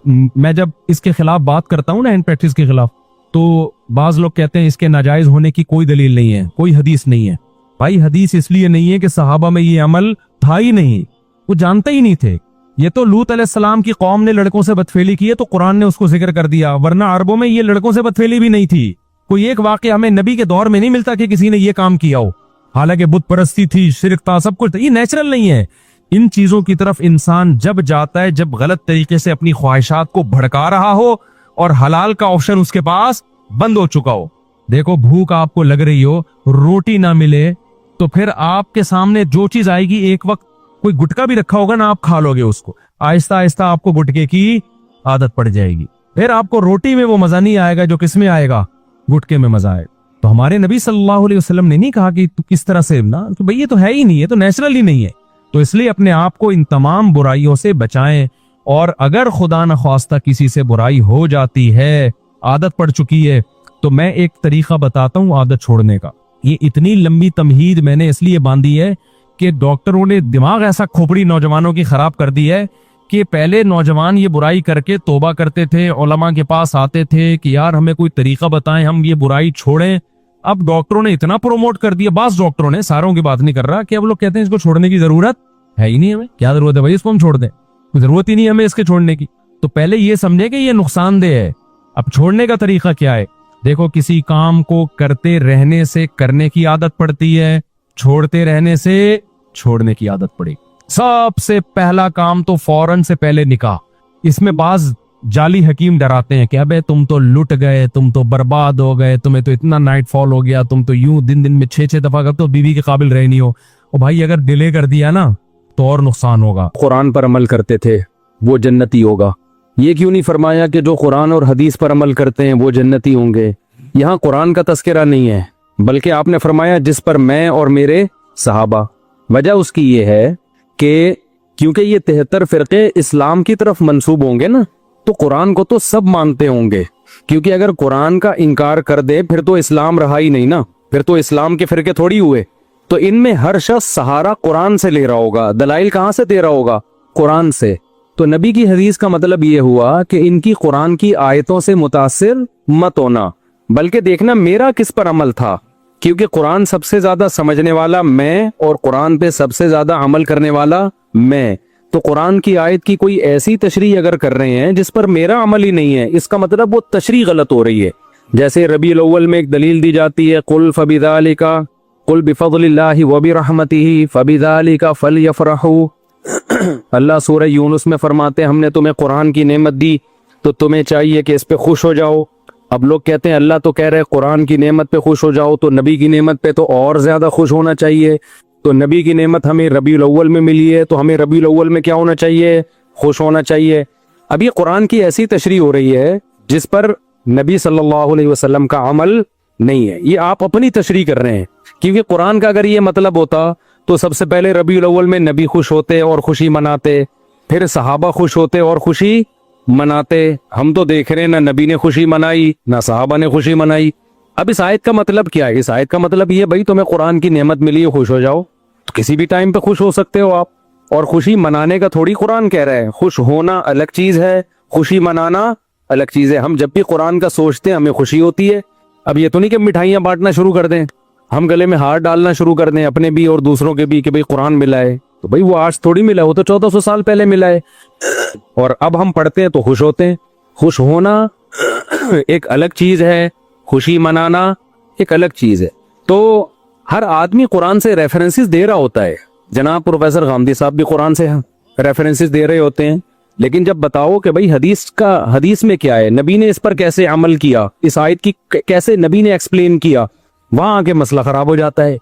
मैं जब इसके खिलाफ बात करता हूं ना, हैंड प्रैक्टिस के खिलाफ, तो बाज लोग कहते हैं इसके नाजायज होने की कोई दलील नहीं है, कोई हदीस नहीं है। भाई हदीस इसलिए नहीं है कि सहाबा में ये अमल था ही नहीं, वो जानते ही नहीं थे। ये तो लूत अलैहिस्सलाम की कौम ने लड़कों से बदफेली की है तो कुरान ने उसको जिक्र कर दिया, वरना अरबों में ये लड़कों से बदफेली भी नहीं थी। कोई एक वाकया हमें नबी के दौर में नहीं मिलता कि किसी ने ये काम किया हो। हालांकि बुत परस्ती थी, शिरक था, सब कुछ था, ये नेचुरल नहीं है। इन चीजों की तरफ इंसान जब जाता है, जब गलत तरीके से अपनी ख्वाहिशात को भड़का रहा हो और हलाल का ऑप्शन उसके पास बंद हो चुका हो। देखो, भूख आपको लग रही हो, रोटी ना मिले, तो फिर आपके सामने जो चीज आएगी, एक वक्त कोई गुटखा भी रखा होगा ना, आप खा लोगे उसको, आहिस्ता आहिस्ता आपको गुटखे की आदत पड़ जाएगी। फिर आपको रोटी में वो मजा नहीं आएगा जो किस में आएगा, गुटखे में मजा आएगा। तो हमारे नबी सल्लल्लाहु अलैहि वसल्लम ने नहीं कहा कि तू किस तरह से ना, तो भाई ये तो है ही नहीं, ये तो नेचुरल ही नहीं है। तो इसलिए अपने आप को इन तमाम बुराइयों से बचाएं। और अगर खुदा न ख्वास्ता किसी से बुराई हो जाती है, आदत पड़ चुकी है, तो मैं एक तरीका बताता हूँ आदत छोड़ने का। ये इतनी लंबी तमहीद मैंने इसलिए बांधी है कि डॉक्टरों ने दिमाग ऐसा खोपड़ी नौजवानों की खराब कर दी है कि पहले नौजवान ये बुराई करके तौबा करते थे, उलमा के पास आते थे कि यार हमें कोई तरीका बताएं, हम ये बुराई छोड़ें। अब डॉक्टरों ने इतना प्रोमोट कर दिया, बास डॉक्टरों ने, सारों की बात नहीं कर रहा, कि अब लोग कहते हैं इसको छोड़ने की जरूरत है ही नहीं, हमें क्या जरूरत है भाई इसको हम छोड़ दें, जरूरत ही नहीं हमें इसके छोड़ने की। तो पहले ये समझे कि ये नुकसानदेह है। अब छोड़ने का तरीका क्या है? देखो, किसी काम को करते रहने से करने की आदत पड़ती है, छोड़ते रहने से छोड़ने की आदत पड़ेगी। सबसे पहला काम तो फौरन से पहले निकाह। इसमें बाज जाली हकीम डराते हैं कि अबे तुम तो लुट गए, तुम तो बर्बाद हो गए, तुम्हें तो इतना नाइट फॉल हो गया, तुम तो यूं दिन दिन में 6-6 दफा कर तो बीवी के काबिल रहे नहीं हो। और भाई अगर डिले कर दिया ना तो और नुकसान होगा। कुरान पर अमल करते थे वो जन्नती होगा। ये क्यों नहीं फरमाया कि जो कुरान और हदीस पर अमल करते हैं वो जन्नती होंगे? यहाँ कुरान का तस्करा नहीं है, बल्कि आपने फरमाया जिस पर मैं और मेरे सहाबा। वजह उसकी ये है कि क्योंकि ये 73 फिरके इस्लाम की तरफ मंसूब होंगे ना, तो कुरान को तो सब मानते होंगे। क्योंकि अगर कुरान का इनकार कर दे फिर तो इस्लाम रहा ही नहीं ना, फिर तो इस्लाम के फिरके थोड़ी हुए। तो इनमें हर शख्स सहारा कुरान से ले रहा होगा, दलाइल कहां से दे रहा होगा? कुरान से। तो नबी की हदीस का मतलब ये हुआ कि इनकी कुरान की आयतों से मुतासिर मत होना, बल्कि देखना मेरा किस पर अमल था। क्योंकि कुरान सबसे ज्यादा समझने वाला मैं और कुरान पे सबसे ज्यादा अमल करने वाला मैं। तो कुरान की आयत की कोई ऐसी तशरीह अगर कर रहे हैं जिस पर मेरा अमल ही नहीं है, इसका मतलब वो तशरीह गलत हो रही है। जैसे रबीउल अव्वल में एक दलील दी जाती है, कुल फबिज़ालिका कुल बिफज़लिल्लाहि व बिरहमतिही फबिज़ालिका फलयफ़रहू। अल्लाह सूरह यूनुस में फरमाते हैं हमने तुम्हें कुरान की नेमत दी तो तुम्हें चाहिए कि इस पे खुश हो जाओ। अब लोग कहते हैं अल्लाह तो कह रहे हैं कुरान की नेमत पे खुश हो जाओ, तो नबी की नेमत पे तो और ज्यादा खुश होना चाहिए। तो नबी की नेमत हमें रबीउल अव्वल में मिली है, तो हमें रबीउल अव्वल में क्या होना चाहिए? खुश होना चाहिए। अब ये कुरान की ऐसी तशरीह हो रही है जिस पर नबी सल्लल्लाहु अलैहि वसल्लम का अमल नहीं है। ये आप अपनी तशरीह कर रहे हैं, क्योंकि कुरान का अगर ये मतलब होता तो सबसे पहले रबीउल अव्वल में नबी खुश होते और खुशी मनाते, फिर सहाबा खुश होते और खुशी मनाते। हम तो देख रहे हैं ना नबी ने खुशी मनाई ना सहाबा ने खुशी मनाई। अब इस आयत का मतलब क्या है? इस आयत का मतलब ये, भाई तुम्हें कुरान की नेमत मिली है, खुश हो जाओ। तो किसी भी टाइम पे खुश हो सकते हो आप, और खुशी मनाने का थोड़ी कुरान कह रहा है। खुश होना अलग चीज है, खुशी मनाना अलग चीज है। हम जब भी कुरान का सोचते हैं हमें खुशी होती है। अब ये तो नहीं कि मिठाइयां बांटना शुरू कर दें, हम गले में हार डालना शुरू कर दें अपने भी और दूसरों के भी कि भाई कुरान मिला है। तो भाई वो आज थोड़ी मिला, वो तो 1400 साल पहले मिला है, और अब हम पढ़ते हैं तो खुश होते हैं। खुश होना एक अलग चीज है, खुशी मनाना एक अलग चीज है। तो हर आदमी कुरान से रेफरेंसेस दे रहा होता है। जनाब प्रोफेसर गामदी साहब भी कुरान से रेफरेंसेस दे रहे होते हैं, लेकिन जब बताओ कि भाई हदीस में क्या है, नबी ने इस पर कैसे अमल किया, इस आयत की कैसे नबी ने एक्सप्लेन किया, वहां आके मसला खराब हो जाता है।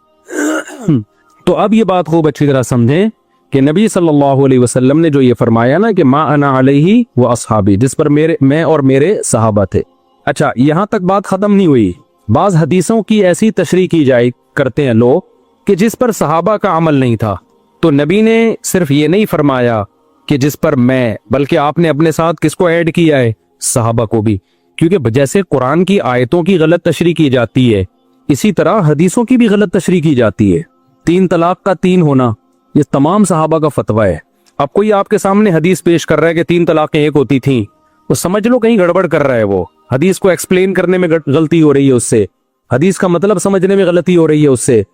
तो अब ये बात खूब अच्छी तरह समझें कि नबी सल्लल्लाहु अलैहि वसल्लम ने जो ये फरमाया ना कि मा अना अलैहि व अस्हाबी, जिस पर मैं और मेरे सहाबा थे। अच्छा, यहां तक बात खत्म नहीं हुई। बाज हदीसों की ऐसी तशरीह की जाए करते हैं लोग कि जिस पर सहाबा का अमल नहीं था। तो नबी ने सिर्फ ये नहीं फरमाया कि जिस पर मैं, बल्कि आपने अपने साथ किसको ऐड किया है? सहाबा को भी। क्योंकि जैसे कुरान की आयतों की गलत तशरीह की जाती है, इसी तरह हदीसों की भी गलत तशरीह की जाती है। 3 तलाक का 3 होना, ये तमाम सहाबा का फतवा है। अब कोई आपके सामने हदीस पेश कर रहा है कि 3 तलाकें एक होती थी, तो समझ लो कहीं गड़बड़ कर रहा है। वो हदीस को एक्सप्लेन करने में गलती हो रही है उससे, हदीस का मतलब समझने में गलती हो रही है उससे।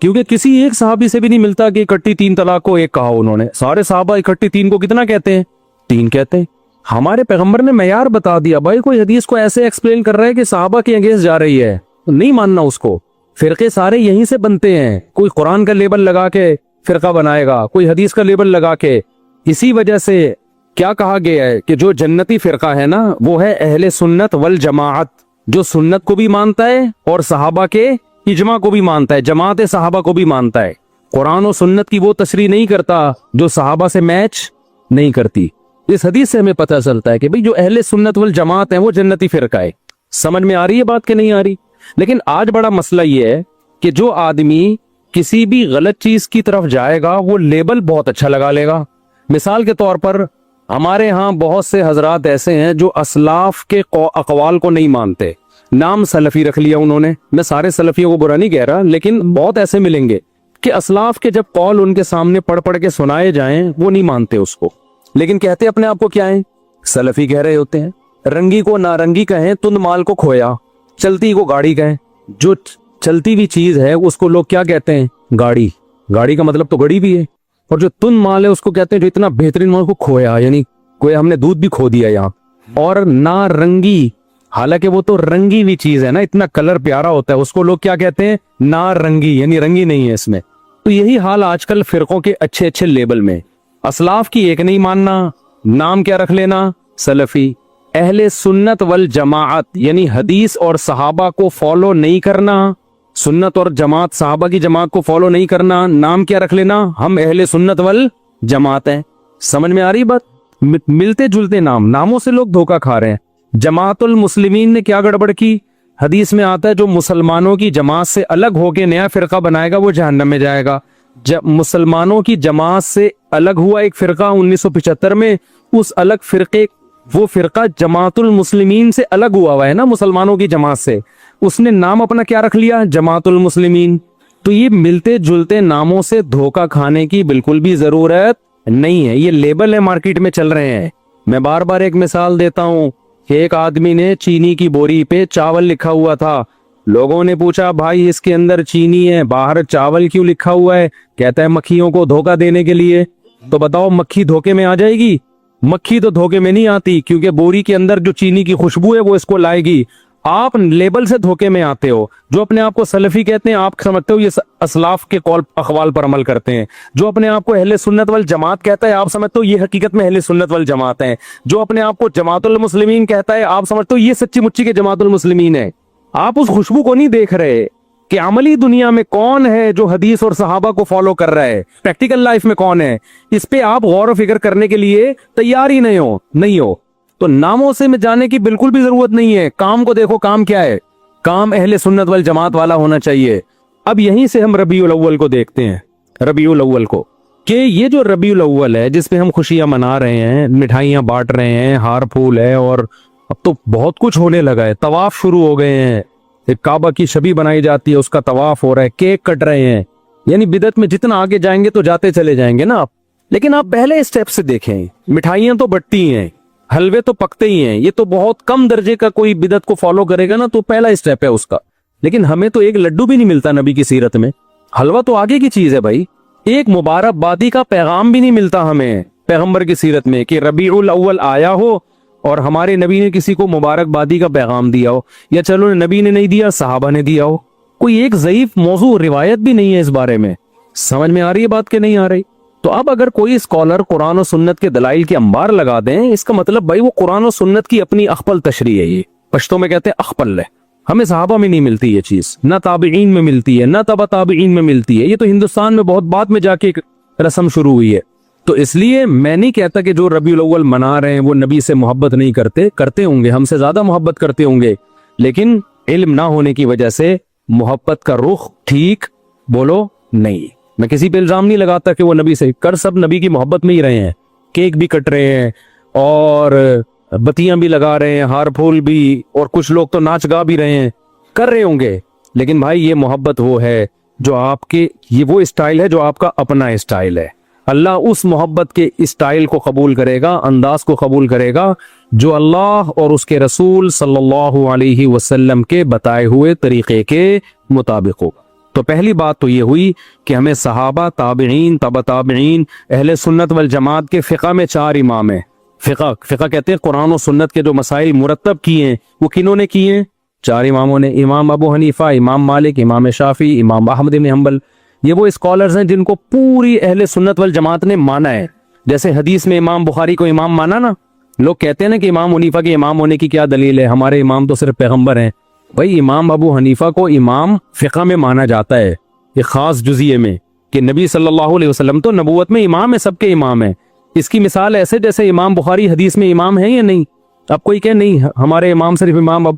क्योंकि किसी एक सहाबी से भी नहीं मिलता कि इकट्ठी 3 तलाक को एक कहा उन्होंने। सारे सहाबा इकट्ठी 3 को कितना कहते हैं? 3 कहते हैं। हमारे पैगंबर ने मयार बता दिया। भाई कोई हदीस को ऐसे एक्सप्लेन कर रहा है कि सहाबा के अगेंस्ट जा रही है, तो नहीं मानना उसको। फिरके सारे यहीं से बनते हैं। कोई कुरान का लेबल लगा के फिरका बनाएगा, कोई हदीस का लेबल लगा के। इसी वजह से क्या कहा गया है कि जो जन्नती फिरका है ना, वो है अहले सुन्नत वल जमाअत, जो सुन्नत को भी मानता है और सहाबा के इजमा को भी मानता है, जमात सहाबा को भी मानता है। कुरान और सुन्नत की वो तशरीह नहीं करता जो सहाबा से मैच नहीं करती। इस हदीस से हमें पता चलता है कि भाई जो अहले सुन्नत वल जमात है वो जन्नती फिरका है। समझ में आ रही है बात कि नहीं आ रही? लेकिन आज बड़ा मसला ये है कि जो आदमी किसी भी गलत चीज की तरफ जाएगा वो लेबल बहुत अच्छा लगा लेगा। मिसाल के तौर पर हमारे यहाँ बहुत से हजरात ऐसे हैं जो असलाफ के अकवाल को नहीं मानते, नाम सलफी रख लिया उन्होंने। मैं सारे सलफियों को बुरा नहीं कह रहा, लेकिन बहुत ऐसे मिलेंगे कि असलाफ के जब कौल उनके सामने पढ़ पढ़ के सुनाए जाएं वो नहीं मानते उसको, लेकिन कहते अपने आप को क्या है? सलफी कह रहे होते हैं। रंगी को नारंगी कहें, तुंद माल को खोया, चलती को गाड़ी कहें। जो चलती हुई चीज है उसको लोग क्या कहते हैं? गाड़ी। गाड़ी का मतलब तो गड़ी भी है। और जो तुंद माल है उसको कहते हैं जो इतना बेहतरीन माल को खोया, यानी कोई हमने दूध भी खो दिया यहाँ। और नारंगी, हालांकि वो तो रंगी हुई चीज है ना, इतना कलर प्यारा होता है, उसको लोग क्या कहते हैं? नारंगी, यानी रंगी नहीं है इसमें। तो यही हाल आजकल फिरकों के अच्छे अच्छे लेबल में। असलाफ की एक नहीं मानना, नाम क्या रख लेना? सलफी। अहले सुन्नत वल जमाअत, यानी हदीस और सहाबा को फॉलो नहीं करना, सुन्नत और जमात, सहाबा की जमात को फॉलो नहीं करना, नाम क्या रख लेना? हम अहले सुन्नत वल जमात हैं। समझ में आ रही बात? मिलते जुलते नामों से लोग धोखा खा रहे हैं। जमातुल मुस्लिमीन ने क्या गड़बड़ की? हदीस में आता है जो मुसलमानों की जमात से अलग होके नया फिरका बनाएगा वो जहन्नम में जाएगा। जब मुसलमानों की जमात से अलग हुआ एक फिरका 1975 में, उस अलग फिरके, वो फिरका जमातुल मुस्लिमीन से अलग हुआ है ना, मुसलमानों की जमात से, उसने नाम अपना क्या रख लिया? जमातुल मुस्लिमीन। तो ये मिलते जुलते नामों से धोखा खाने की बिल्कुल भी जरूरत नहीं है। ये लेबल है मार्केट में चल रहे हैं। मैं बार बार एक मिसाल देता हूं कि एक आदमी ने चीनी की बोरी पे चावल लिखा हुआ था। लोगों ने पूछा भाई इसके अंदर चीनी है, बाहर चावल क्यों लिखा हुआ है? कहता है मक्खियों को धोखा देने के लिए। तो बताओ मक्खी धोखे में आ जाएगी? मक्खी तो धोखे में नहीं आती, क्योंकि बोरी के अंदर जो चीनी की खुशबू है वो इसको लाएगी। आप लेबल से धोखे में आते हो। जो अपने आप को सलफी कहते हैं, आप समझते हो ये असलाफ के कौल अखवाल पर अमल करते हैं। जो अपने आप को अहले सुन्नत वल जमात कहता है, आप समझते हो ये हकीकत में अहले सुन्नत वल जमात है। जो अपने आप को जमातुल मुस्लिमीन कहता है, आप समझते हो ये सच्ची मुच्ची के जमातुल मुस्लिमीन है। आप उस खुशबू को नहीं देख रहे, कि अमली दुनिया में कौन है जो हदीस और सहाबा को फॉलो कर रहा है, प्रैक्टिकल लाइफ में कौन है, इस पे आप गौर और फिक्र करने के लिए तैयार ही नहीं हो तो नामों से में जाने की बिल्कुल भी जरूरत नहीं है। काम को देखो, काम क्या है, काम अहले सुन्नत वल जमात वाला होना चाहिए। अब यहीं से हम रबीउल अव्वल को देखते हैं, रबीउल अव्वल को, कि ये जो रबीउल अव्वल है जिसपे हम खुशियां मना रहे हैं, मिठाइयां बांट रहे हैं, हार फूल है, और अब तो बहुत कुछ होने लगा है, तवाफ शुरू हो गए हैं, एक काबा की छवि बनाई जाती है, उसका तवाफ हो रहा है, केक कट रहे हैं, यानी बिदअत में जितना आगे जाएंगे तो जाते चले जाएंगे ना आप। लेकिन आप पहले स्टेप से देखें, मिठाइयां तो बटती हैं, हलवे तो पकते ही हैं, ये तो बहुत कम दर्जे का कोई बिदअत को फॉलो करेगा ना तो पहला स्टेप है उसका। लेकिन हमें तो एक लड्डू भी नहीं मिलता नबी की सीरत में, हलवा तो आगे की चीज है भाई। एक मुबारकबादी का पैगाम भी नहीं मिलता हमें पैगंबर की सीरत में कि रबीउल अव्वल आया हो और हमारे नबी ने किसी को मुबारकबादी का पैगाम दिया हो, या चलो नबी ने नहीं दिया सहाबा ने दिया हो। कोई एक ज़ईफ मौजू रिवायत भी नहीं है इस बारे में। समझ में आ रही है बात कि नहीं आ रही? तो अब अगर कोई स्कॉलर कुरान और सुन्नत के दलाइल के अंबार लगा दें, इसका मतलब भाई वो कुरान और सुन्नत की अपनी अखपल तशरीह है। ये पश्तो में कहते हैं अखपल है। हमें सहाबा में नहीं मिलती ये चीज, ना ताबीईन में मिलती है, ना तबा ताबीईन में मिलती है। ये तो हिंदुस्तान में बहुत बाद में जाके एक रस्म शुरू हुई है। तो इसलिए मैं नहीं कहता कि जो रबीउल अव्वल मना रहे हैं वो नबी से मोहब्बत नहीं करते, करते होंगे, हमसे ज्यादा मोहब्बत करते होंगे, लेकिन इल्म ना होने की वजह से मोहब्बत का रुख ठीक बोलो नहीं। मैं किसी पे इल्जाम नहीं लगाता कि वो नबी से, कर सब नबी की मोहब्बत में ही रहे हैं, केक भी कट रहे हैं और बत्तियां भी लगा रहे हैं, हार फूल भी, और कुछ लोग तो नाच गा भी रहे हैं, कर रहे होंगे। लेकिन भाई ये मोहब्बत वो है जो आपके, ये वो स्टाइल है जो आपका अपना स्टाइल है। अल्लाह उस मोहब्बत के स्टाइल को कबूल करेगा, अंदाज को कबूल करेगा जो अल्लाह और उसके रसूल सल्लल्लाहु अलैहि वसल्लम के बताए हुए तरीके के मुताबिक होगा। तो पहली बात तो ये हुई कि हमें सहाबा, ताबीईन, तबा ताबीईन, अहले सुन्नत वल जमात के फ़िक़ा में 4 इमाम हैं। फ़िक़ा कहते हैं कुरान और सुन्नत के जो मसाइल मुरत्तब किए हैं वो किन्होंने किए हैं? 4 इमामों ने। इमाम अबू हनीफा, इमाम मालिक, इमाम शाफी, इमाम अहमद इब्न हंबल। ये वो स्कॉलर्स हैं जिनको पूरी अहले सुन्नत वल जमात ने माना है। जैसे हदीस में इमाम बुखारी को इमाम माना ना, लोग कहते हैं ना कि इमाम हनीफा के इमाम होने की क्या दलील है, हमारे इमाम तो सिर्फ पैगंबर हैं। भाई इमाम अबू हनीफा को इमाम फ़िक़ा में माना जाता है, एक खास जुज़िये में, कि नबी सल्लल्लाहु अलैहि वसल्लम तो नबूवत में इमाम है, सबके इमाम है। इसकी मिसाल ऐसे जैसे इमाम बुखारी हदीस में इमाम है या नहीं। अब कोई कहे नहीं हमारे इमाम सिर्फ इमाम अब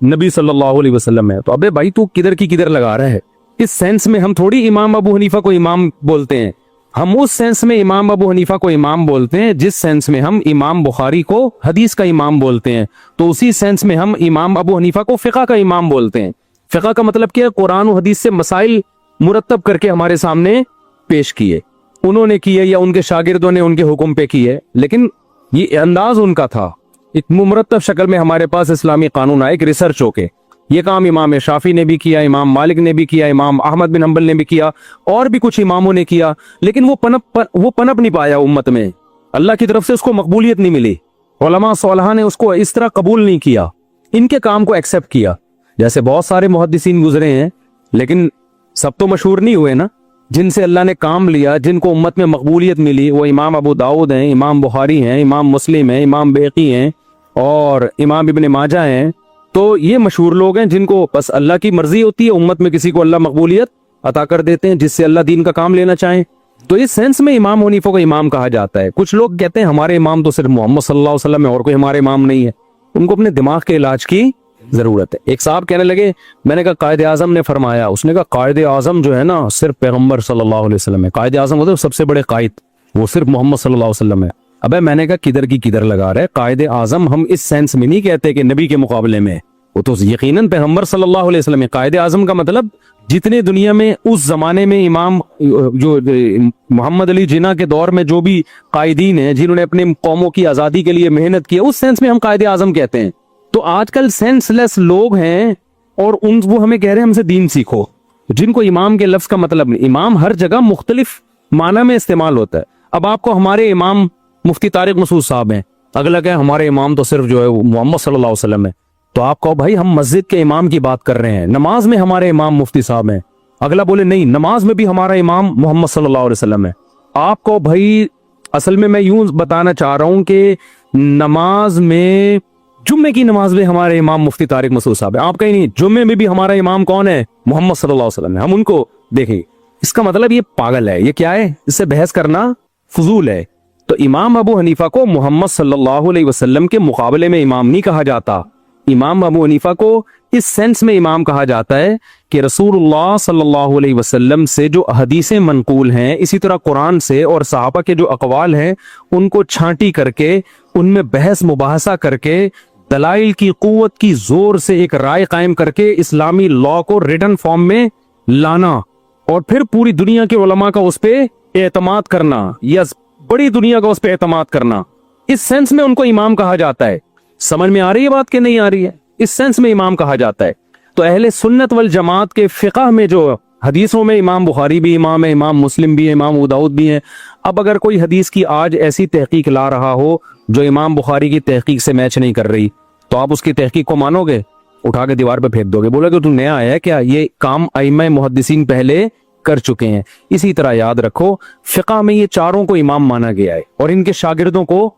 नबी सल्लल्लाहु अलैहि वसल्लम है, तो अबे भाई तू किधर की किधर लगा रहा है। इस सेंस में हम थोड़ी इमाम अबू हनीफा को इमाम बोलते हैं, हम उस सेंस में इमाम अबू हनीफा को इमाम बोलते हैं जिस सेंस में हम इमाम बुखारी को हदीस का इमाम बोलते हैं। तो उसी सेंस में हम इमाम अबू हनीफा को फ़िक़ा का इमाम बोलते हैं। फ़िक़ा का मतलब क्या है? कुरान और हदीस से मसाइल मुरत्तब करके हमारे सामने पेश किए, उन्होंने किए या उनके शागिर्दों ने उनके हुक्म पे किए, लेकिन ये अंदाज उनका था। एक मुरत्तब शक्ल में हमारे पास इस्लामी कानून आए, एक रिसर्च होके। ये काम इमाम शाफी ने भी किया, इमाम मालिक ने भी किया, इमाम अहमद बिन हंबल ने भी किया, और भी कुछ इमामों ने किया, लेकिन वो पनप नहीं पाया उम्मत में। अल्लाह की तरफ से उसको मकबूलियत नहीं मिली। उलमा सोलहा ने उसको इस तरह कबूल नहीं किया, इनके काम को एक्सेप्ट किया। जैसे बहुत सारे मुहद्दिसीन गुजरे हैं, लेकिन सब तो मशहूर नहीं हुए ना। जिनसे अल्लाह ने काम लिया, जिनको उम्मत में मकबूलियत मिली, वो इमाम अबू दाऊद हैं, इमाम बुखारी हैं, इमाम मुस्लिम हैं, इमाम बैकी हैं और इमाम इब्न माजा हैं। तो ये मशहूर लोग हैं जिनको बस अल्लाह की मर्जी होती है, उम्मत में किसी को अल्लाह मकबूलियत अता कर देते हैं जिससे अल्लाह दीन का काम लेना चाहें। तो इस सेंस में इमाम हनीफा को इमाम कहा जाता है। कुछ लोग कहते हैं हमारे इमाम तो सिर्फ मोहम्मद सल्लल्लाहु अलैहि वसल्लम है और कोई हमारे इमाम नहीं है। उनको अपने दिमाग के इलाज की जरूरत है। एक साहब कहने लगे, मैंने कहा कायदे आजम ने फरमाया। उसने कहा कायदे आजम जो है ना सिर्फ पैगंबर सल्लल्लाहु अलैहि वसल्लम है। कायदे आजम मतलब सबसे बड़े कायद, वो सिर्फ मोहम्मद सल्लल्लाहु अलैहि वसल्लम है। अबे मैंने कहा किधर की किधर लगा रहा है। कायदे आजम हम इस सेंस में नहीं कहते कि नबी के मुकाबले में, वो तो यकीनन पैगंबर सल्लल्लाहु अलैहि वसल्लम है। कायदे आजम का मतलब जितने दुनिया में उस जमाने में इमाम जो मोहम्मद अली जिन्ना के दौर में जो भी कायदीन हैं जिन्होंने अपने कौमों की आजादी के लिए मेहनत की, उस सेंस में हम कायदे आजम कहते हैं। तो आजकल सेंसलेस लोग हैं और वो हमें कह रहे हैं हमसे दीन सीखो, जिनको इमाम के लफ्ज का मतलब नहीं। इमाम हर जगह मुख्तलिफ माना में इस्तेमाल होता है। अब आपको हमारे इमाम मुफ्ती तारिक मसूद साहब हैं, अगला क्या हमारे इमाम तो सिर्फ जो है मोहम्मद सल्लल्लाहु अलैहि वसल्लम है। तो आप कहो भाई हम मस्जिद के इमाम की बात कर रहे हैं, नमाज में हमारे इमाम मुफ्ती साहब हैं। अगला बोले नहीं नमाज में भी हमारा इमाम मोहम्मद सल्लल्लाहु अलैहि वसल्लम है। आपको भाई असल में मैं यूं बताना चाह रहा हूं कि नमाज में जुम्मे की नमाज में हमारे इमाम मुफ्ती तारिक मसूद साहब है, आप कहीं नहीं, जुम्मे में भी हमारा इमाम कौन है? मोहम्मद सल्लल्लाहु अलैहि वसल्लम है, हम उनको देखें। इसका मतलब ये पागल है, ये क्या है? इससे बहस करना फजूल है। तो इमाम अबू हनीफा को मोहम्मद सल्लल्लाहु अलैहि वसल्लम के मुकाबले में इमाम नहीं कहा जाता। इमाम अबू हनीफा को इस सेंस में इमाम कहा जाता है कि रसूलुल्लाह सल्लल्लाहु अलैहि वसल्लम से जो हदीसें मनकूल हैं, इसी तरह कुरान से और सहाबा के जो अकवाल हैं उनको छांटी करके, उनमें बहस मुबाहसा करके, दलाइल की कुव्वत की जोर से एक राय कायम करके इस्लामी लॉ को रिटन फॉर्म में लाना और फिर पूरी दुनिया के उलमा का उस पे एतमाद करना या बड़ी दुनिया का उस पे एतमाद करना, इस सेंस में उनको इमाम कहा जाता है। समझ में आ रही है बात कि नहीं आ रही है? इस सेंस में इमाम कहा जाता है। तो अहले सुन्नत वल जमात के फिक़ह में जो हदीसों में इमाम बुखारी भी इमाम है, इमाम मुस्लिम भी है, इमाम अबू दाऊद भी है। अब अगर कोई हदीस की आज ऐसी तहकीक ला रहा हो जो इमाम बुखारी की तहकीक से मैच नहीं कर रही, तो आप उसकी तहकीक को मानोगे? उठा के दीवार पे फेंक दोगे, बोलोगे तू नया आया है क्या? ये काम अइम्मा मुहद्दिसीन पहले कर चुके हैं। इसी तरह याद रखो, फिक़ह में ये चारों को इमाम माना गया है और इनके शागिर्दों को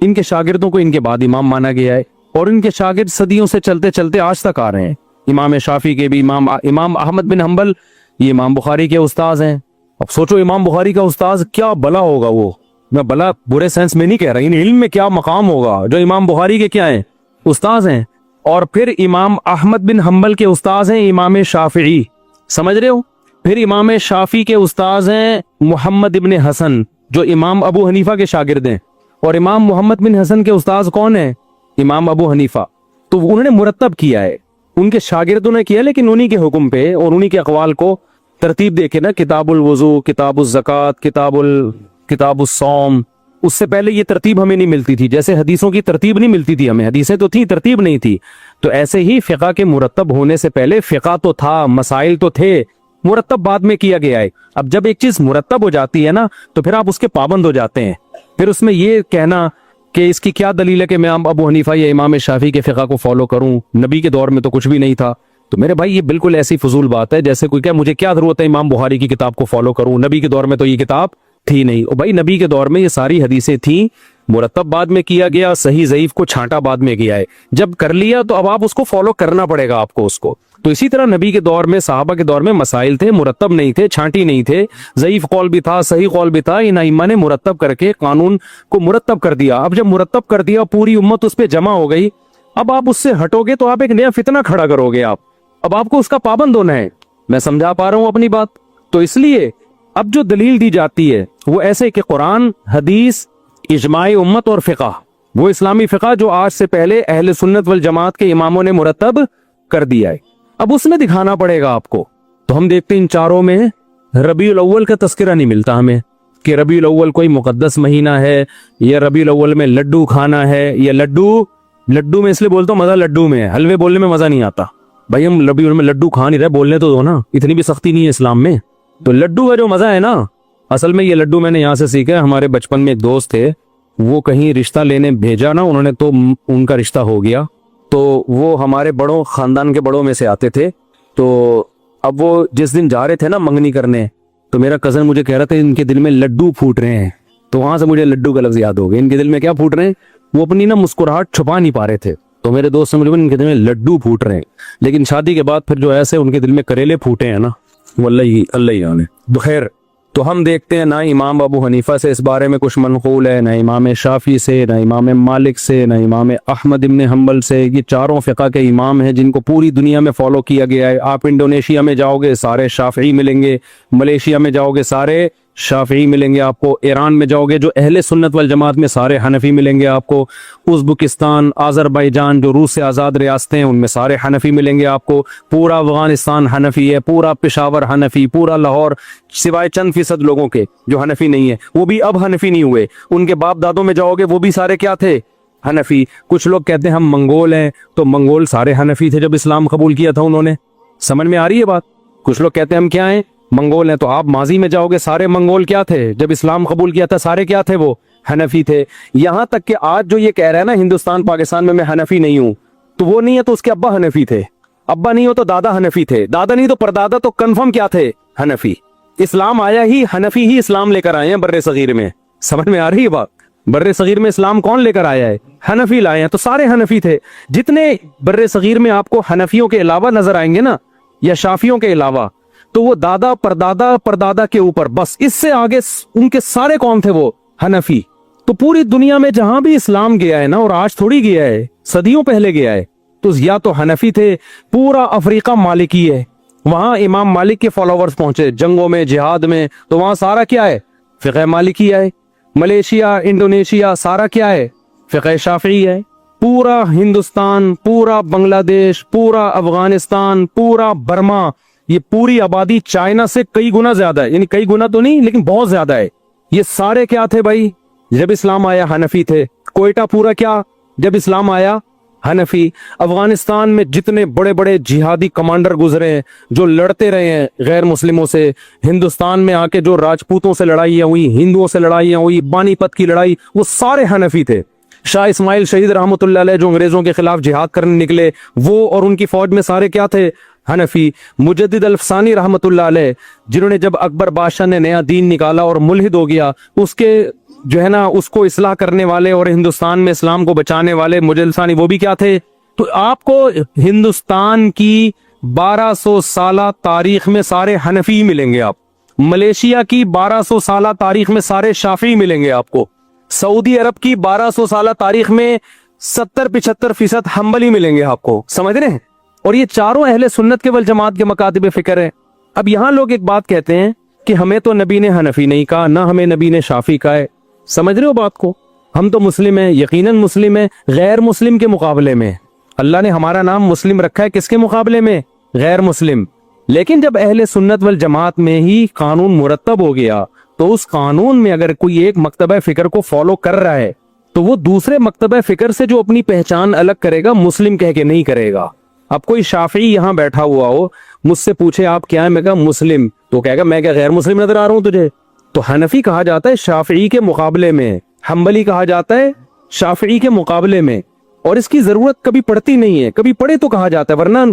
इनके शागिर्दों को इनके बाद इमाम माना गया है और इनके शागिर्द सदियों से चलते चलते आज तक आ रहे हैं। इमाम शाफी के भी इमाम अहमद बिन हम्बल, ये इमाम बुखारी के उस्ताद हैं। अब सोचो इमाम बुखारी का उस्ताद क्या भला होगा, वो मैं भला बुरे सेंस में नहीं कह रहा, इन इल्म में क्या मकाम होगा जो इमाम बुखारी के क्या हैं, उस्ताद हैं। और फिर इमाम अहमद बिन हम्बल के उस्ताद हैं इमाम शाफी, समझ रहे हो? फिर इमाम शाफी के उस्ताद हैं मोहम्मद इब्न हसन जो इमाम अबू हनीफा के शागिर्द हैं। और इमाम मोहम्मद बिन हसन के उस्ताद कौन है? इमाम अबू हनीफा। तो उन्होंने मुरत्तब किया है, उनके शागिर्दों ने किया, लेकिन उन्हीं के हुक्म पे और उन्हीं के अकवाल को तरतीब देखे ना, किताबुल वजू, किताबुल ज़कात, किताबुल सौम। उससे पहले ये तरतीब हमें नहीं मिलती थी, जैसे हदीसों की तरतीब नहीं मिलती थी हमें, हदीसें तो थी, तरतीब नहीं थी। तो ऐसे ही फिक़ह के मुरत्तब होने से पहले फिक़ह तो था, मसाइल तो थे, मुरत्तब बाद में किया गया है। अब जब एक चीज मुरत्तब हो जाती है ना, तो फिर आप उसके पाबंद हो जाते हैं। फिर उसमें ये कहना कि इसकी क्या दलील है कि मैं अबू हनीफा या इमाम शाफी के फिक़ह को फॉलो करूं, नबी के दौर में तो कुछ भी नहीं था। तो मेरे भाई ये बिल्कुल ऐसी फजूल बात है जैसे कोई क्या मुझे क्या जरूरत है इमाम बुखारी की किताब को फॉलो करूं, नबी के दौर में तो ये किताब थी नहीं। और भाई नबी के दौर में ये सारी हदीसें थी, मुरत्तब बाद में किया गया, सही ज़ईफ को छांटा बाद में किया है। जब कर लिया तो अब आप उसको फॉलो करना पड़ेगा आपको उसको। तो इसी तरह नबी के दौर में, सहाबा के दौर में मसाइल थे, मुरत्तब नहीं थे, छांटी नहीं थे, ज़ईफ कौल भी था, सही कौल भी था। इन अइम्मा ने मुरत्तब करके कानून को मुरत्तब कर दिया। अब जब मुरत्तब कर दिया, पूरी उम्मत उस पर जमा हो गई, अब आप उससे हटोगे तो आप एक नया फितना खड़ा करोगे। आप अब आपको उसका पाबंद होना है। मैं समझा पा रहा हूं अपनी बात? तो इसलिए अब जो दलील दी जाती है वो ऐसे कि कुरान, हदीस, इजमाई उम्मत और फिक़ह, वो इस्लामी फिक़ह जो आज से पहले अहले सुन्नत वल जमात के इमामों ने मुरत्तब कर दिया है, अब उसमें दिखाना पड़ेगा आपको। तो हम देखते हैं इन चारों में रबीउल अव्वल का तस्करा नहीं मिलता हमें कि रबीउल अव्वल कोई मुकद्दस महीना है या रबीउल अव्वल में लड्डू खाना है, या लड्डू में इसलिए बोलता हूँ मजा लड्डू में है, हलवे बोलने में मजा नहीं आता। भाई हम रबीउल में लड्डू खा नहीं रहे, बोलने तो दो ना, इतनी भी सख्ती नहीं है इस्लाम में। तो लड्डू का जो मजा है ना, असल में ये लड्डू मैंने यहाँ से सीखा है। हमारे बचपन में एक दोस्त थे, वो कहीं रिश्ता लेने भेजा ना उन्होंने, तो उनका रिश्ता हो गया। तो वो हमारे बड़ों, खानदान के बड़ों में से आते थे। तो अब वो जिस दिन जा रहे थे ना मंगनी करने, तो मेरा कजन मुझे कह रहा था इनके दिल में लड्डू फूट रहे हैं। तो वहां से मुझे लड्डू का लफ्ज याद हो गया। इनके दिल में क्या फूट रहे हैं? वो अपनी ना मुस्कुराहट छुपा नहीं पा रहे थे। तो मेरे दोस्त ने मुझे इनके दिल में लड्डू फूट रहे हैं। लेकिन शादी के बाद फिर जो ऐसे उनके दिल में करेले फूटे हैं ना, वो अल्लाह ही जाने। तो खैर, तो हम देखते हैं ना इमाम अबू हनीफा से इस बारे में कुछ मनकूल है, ना इमाम शाफी से, ना इमाम मालिक से, ना इमाम अहमद इब्न हम्बल से। ये चारों फ़िक़ह के इमाम हैं जिनको पूरी दुनिया में फॉलो किया गया है। आप इंडोनेशिया में जाओगे सारे शाफी मिलेंगे, मलेशिया में जाओगे सारे शाफी मिलेंगे आपको, ईरान में जाओगे जो अहले सुन्नत वल जमात में सारे हनफी मिलेंगे आपको, उज़्बेकिस्तान, आज़रबाईजान जो रूस से आज़ाद रियासतें हैं उनमें सारे हनफी मिलेंगे आपको, पूरा अफगानिस्तान हनफी है, पूरा पेशावर हनफी, पूरा लाहौर, सिवाय चंद फीसद लोगों के जो हनफी नहीं है, वो भी अब हनफी नहीं हुए। उनके बाप दादों में जाओगे वो भी सारे क्या थे? हनफी। कुछ लोग कहते हैं हम मंगोल हैं, तो मंगोल सारे हनफी थे जब इस्लाम कबूल किया था उन्होंने। समझ में आ रही है बात? कुछ लोग कहते हैं हम क्या हैं? मंगोल हैं। तो आप माजी में जाओगे सारे मंगोल क्या थे? जब इस्लाम कबूल किया था सारे क्या थे? वो हनफी थे। यहां तक कि आज जो ये कह रहा है ना हिंदुस्तान पाकिस्तान में मैं हनफी नहीं हूं, तो वो नहीं है तो उसके अब्बा हनफी थे, अब्बा नहीं हो तो दादा हनफी थे, दादा नहीं तो परदादा, तो कंफर्म क्या थे? हनफी। इस्लाम आया ही, हनफी ही इस्लाम लेकर आए हैं बर्रे सगीर में। समझ में आ रही है बात? बर्रे सगीर में इस्लाम कौन लेकर आया है? हनफी लाए हैं। तो सारे हनफी थे। जितने बर्रे सगीर में आपको हनफियों के अलावा नजर आएंगे ना, या शाफियों के अलावा, तो वो दादा परदादा परदादा के ऊपर, बस इससे आगे उनके सारे कौन थे? वो हनफी। तो पूरी दुनिया में जहां भी इस्लाम गया है ना, और आज थोड़ी गया है, सदियों पहले गया है, तो या तो हनफी थे। पूरा अफ्रीका मालिकी है, वहां इमाम मालिक के फॉलोवर्स पहुंचे जंगों में, जिहाद में, तो वहां सारा क्या है? फिक़ह मालिकी है। मलेशिया, इंडोनेशिया, सारा क्या है? फिक़ह शाफ़िई है। पूरा हिंदुस्तान, पूरा बांग्लादेश, पूरा अफगानिस्तान, पूरा बर्मा, ये पूरी आबादी चाइना से कई गुना ज्यादा है, यानी कई गुना तो नहीं लेकिन बहुत ज्यादा है। ये सारे क्या थे भाई? जब इस्लाम आया हनफी थे। कोयटा पूरा क्या? जब इस्लाम आया हनफी। अफगानिस्तान में जितने बड़े बड़े जिहादी कमांडर गुजरे हैं, जो लड़ते रहे हैं गैर मुस्लिमों से, हिंदुस्तान में आके जो राजपूतों से लड़ाइयां हुई, हिंदुओं से लड़ाइयां हुई, बानीपत की लड़ाई, वो सारे हनफी थे। शाह इस्माइल शहीद रहमतुल्लाह अलैह जो अंग्रेजों के खिलाफ जिहाद करने निकले, वो और उनकी फौज में सारे क्या थे? हनफी। मुजद्दिद अल्फसानी रहमतुल्लाह अलैह, जिन्होंने जब अकबर बादशाह ने नया दीन निकाला और मुल्हिद हो गया, उसके जो है ना, उसको इस्लाह करने वाले और हिंदुस्तान में इस्लाम को बचाने वाले मुजद्दिद अल्फसानी, वो भी क्या थे? तो आपको हिंदुस्तान की 1200 साला तारीख में सारे हनफी मिलेंगे। आप मलेशिया की 1200 साला तारीख में सारे शाफी मिलेंगे आपको। सऊदी अरब की 1200 साला तारीख में 70-75% हम्बली मिलेंगे आपको। समझ रहे हैं? और ये चारों अहले सुन्नत के वल जमात के मकातिब फिक्र है। अब यहां लोग एक बात कहते हैं कि हमें तो नबी ने हनफी नहीं कहा, ना हमें नबी ने शाफी कहा है। समझ रहे हो बात को? हम तो मुस्लिम हैं, यकीनन मुस्लिम है, गैर मुस्लिम के मुकाबले में। अल्लाह ने हमारा नाम मुस्लिम रखा है, किसके मुकाबले में? गैर मुस्लिम। लेकिन जब अहले सुन्नत वल जमात में ही कानून मुरत्तब हो गया, तो उस कानून में अगर कोई एक मकतबा फिक्र को फॉलो कर रहा है, तो वो दूसरे मकतबा फिक्र से जो अपनी पहचान अलग करेगा, मुस्लिम कह के नहीं करेगा। अब कोई शाफी यहां बैठा हुआ हो, मुझसे पूछे आप क्या है, मैं कहा मुस्लिम, तो कहेगा मैं क्या गैर मुस्लिम नजर आ रहा हूं तुझे? तो हनफी कहा जाता है शाफी के मुकाबले में, हम्बली कहा जाता है शाफी के मुकाबले में। और इसकी जरूरत कभी पड़ती नहीं है, कभी पड़े तो कहा जाता है, वरना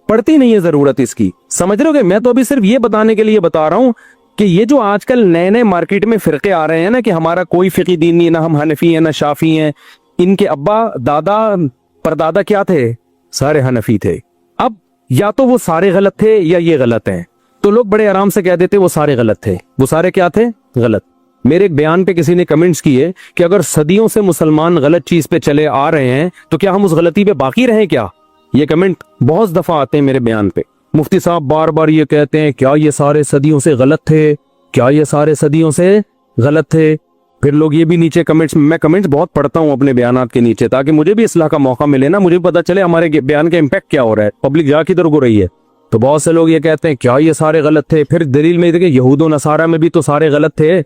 पड़ती नहीं है जरूरत इसकी। समझ रहे हो? मैं तो अभी सिर्फ ये बताने के लिए बता रहा हूं कि ये जो आजकल नए नए मार्केट में फिरके आ रहे हैं ना, कि हमारा कोई फिकी दीन नहीं, ना हम हनफी हैं ना शाफी हैं, इनके अब्बा दादा परदादा क्या थे? सारे हनफी थे। अब या तो वो सारे गलत थे या ये गलत हैं, तो लोग बड़े आराम से कह देते वो सारे गलत थे। वो सारे क्या थे? गलत। मेरे एक बयान पे किसी ने कमेंट्स किए कि अगर सदियों से मुसलमान गलत चीज पे चले आ रहे हैं, तो क्या हम उस गलती पे बाकी रहें क्या? ये कमेंट बहुत दफा आते हैं मेरे बयान पे। मुफ्ती साहब बार बार ये कहते हैं क्या ये सारे सदियों से गलत थे, क्या ये सारे सदियों से गलत थे। फिर लोग ये भी नीचे कमेंट्स, मैं कमेंट्स बहुत पढ़ता हूँ अपने बयानात के नीचे, ताकि मुझे भी इस्लाह का मौका मिले ना, मुझे पता चले हमारे बयान का इम्पैक्ट क्या हो रहा है, पब्लिक जा किधर को रही है। तो बहुत से लोग ये कहते हैं क्या ये सारे गलत थे। फिर दलील में देखिए यहूद व नसारा में भी तो सारे गलत थे,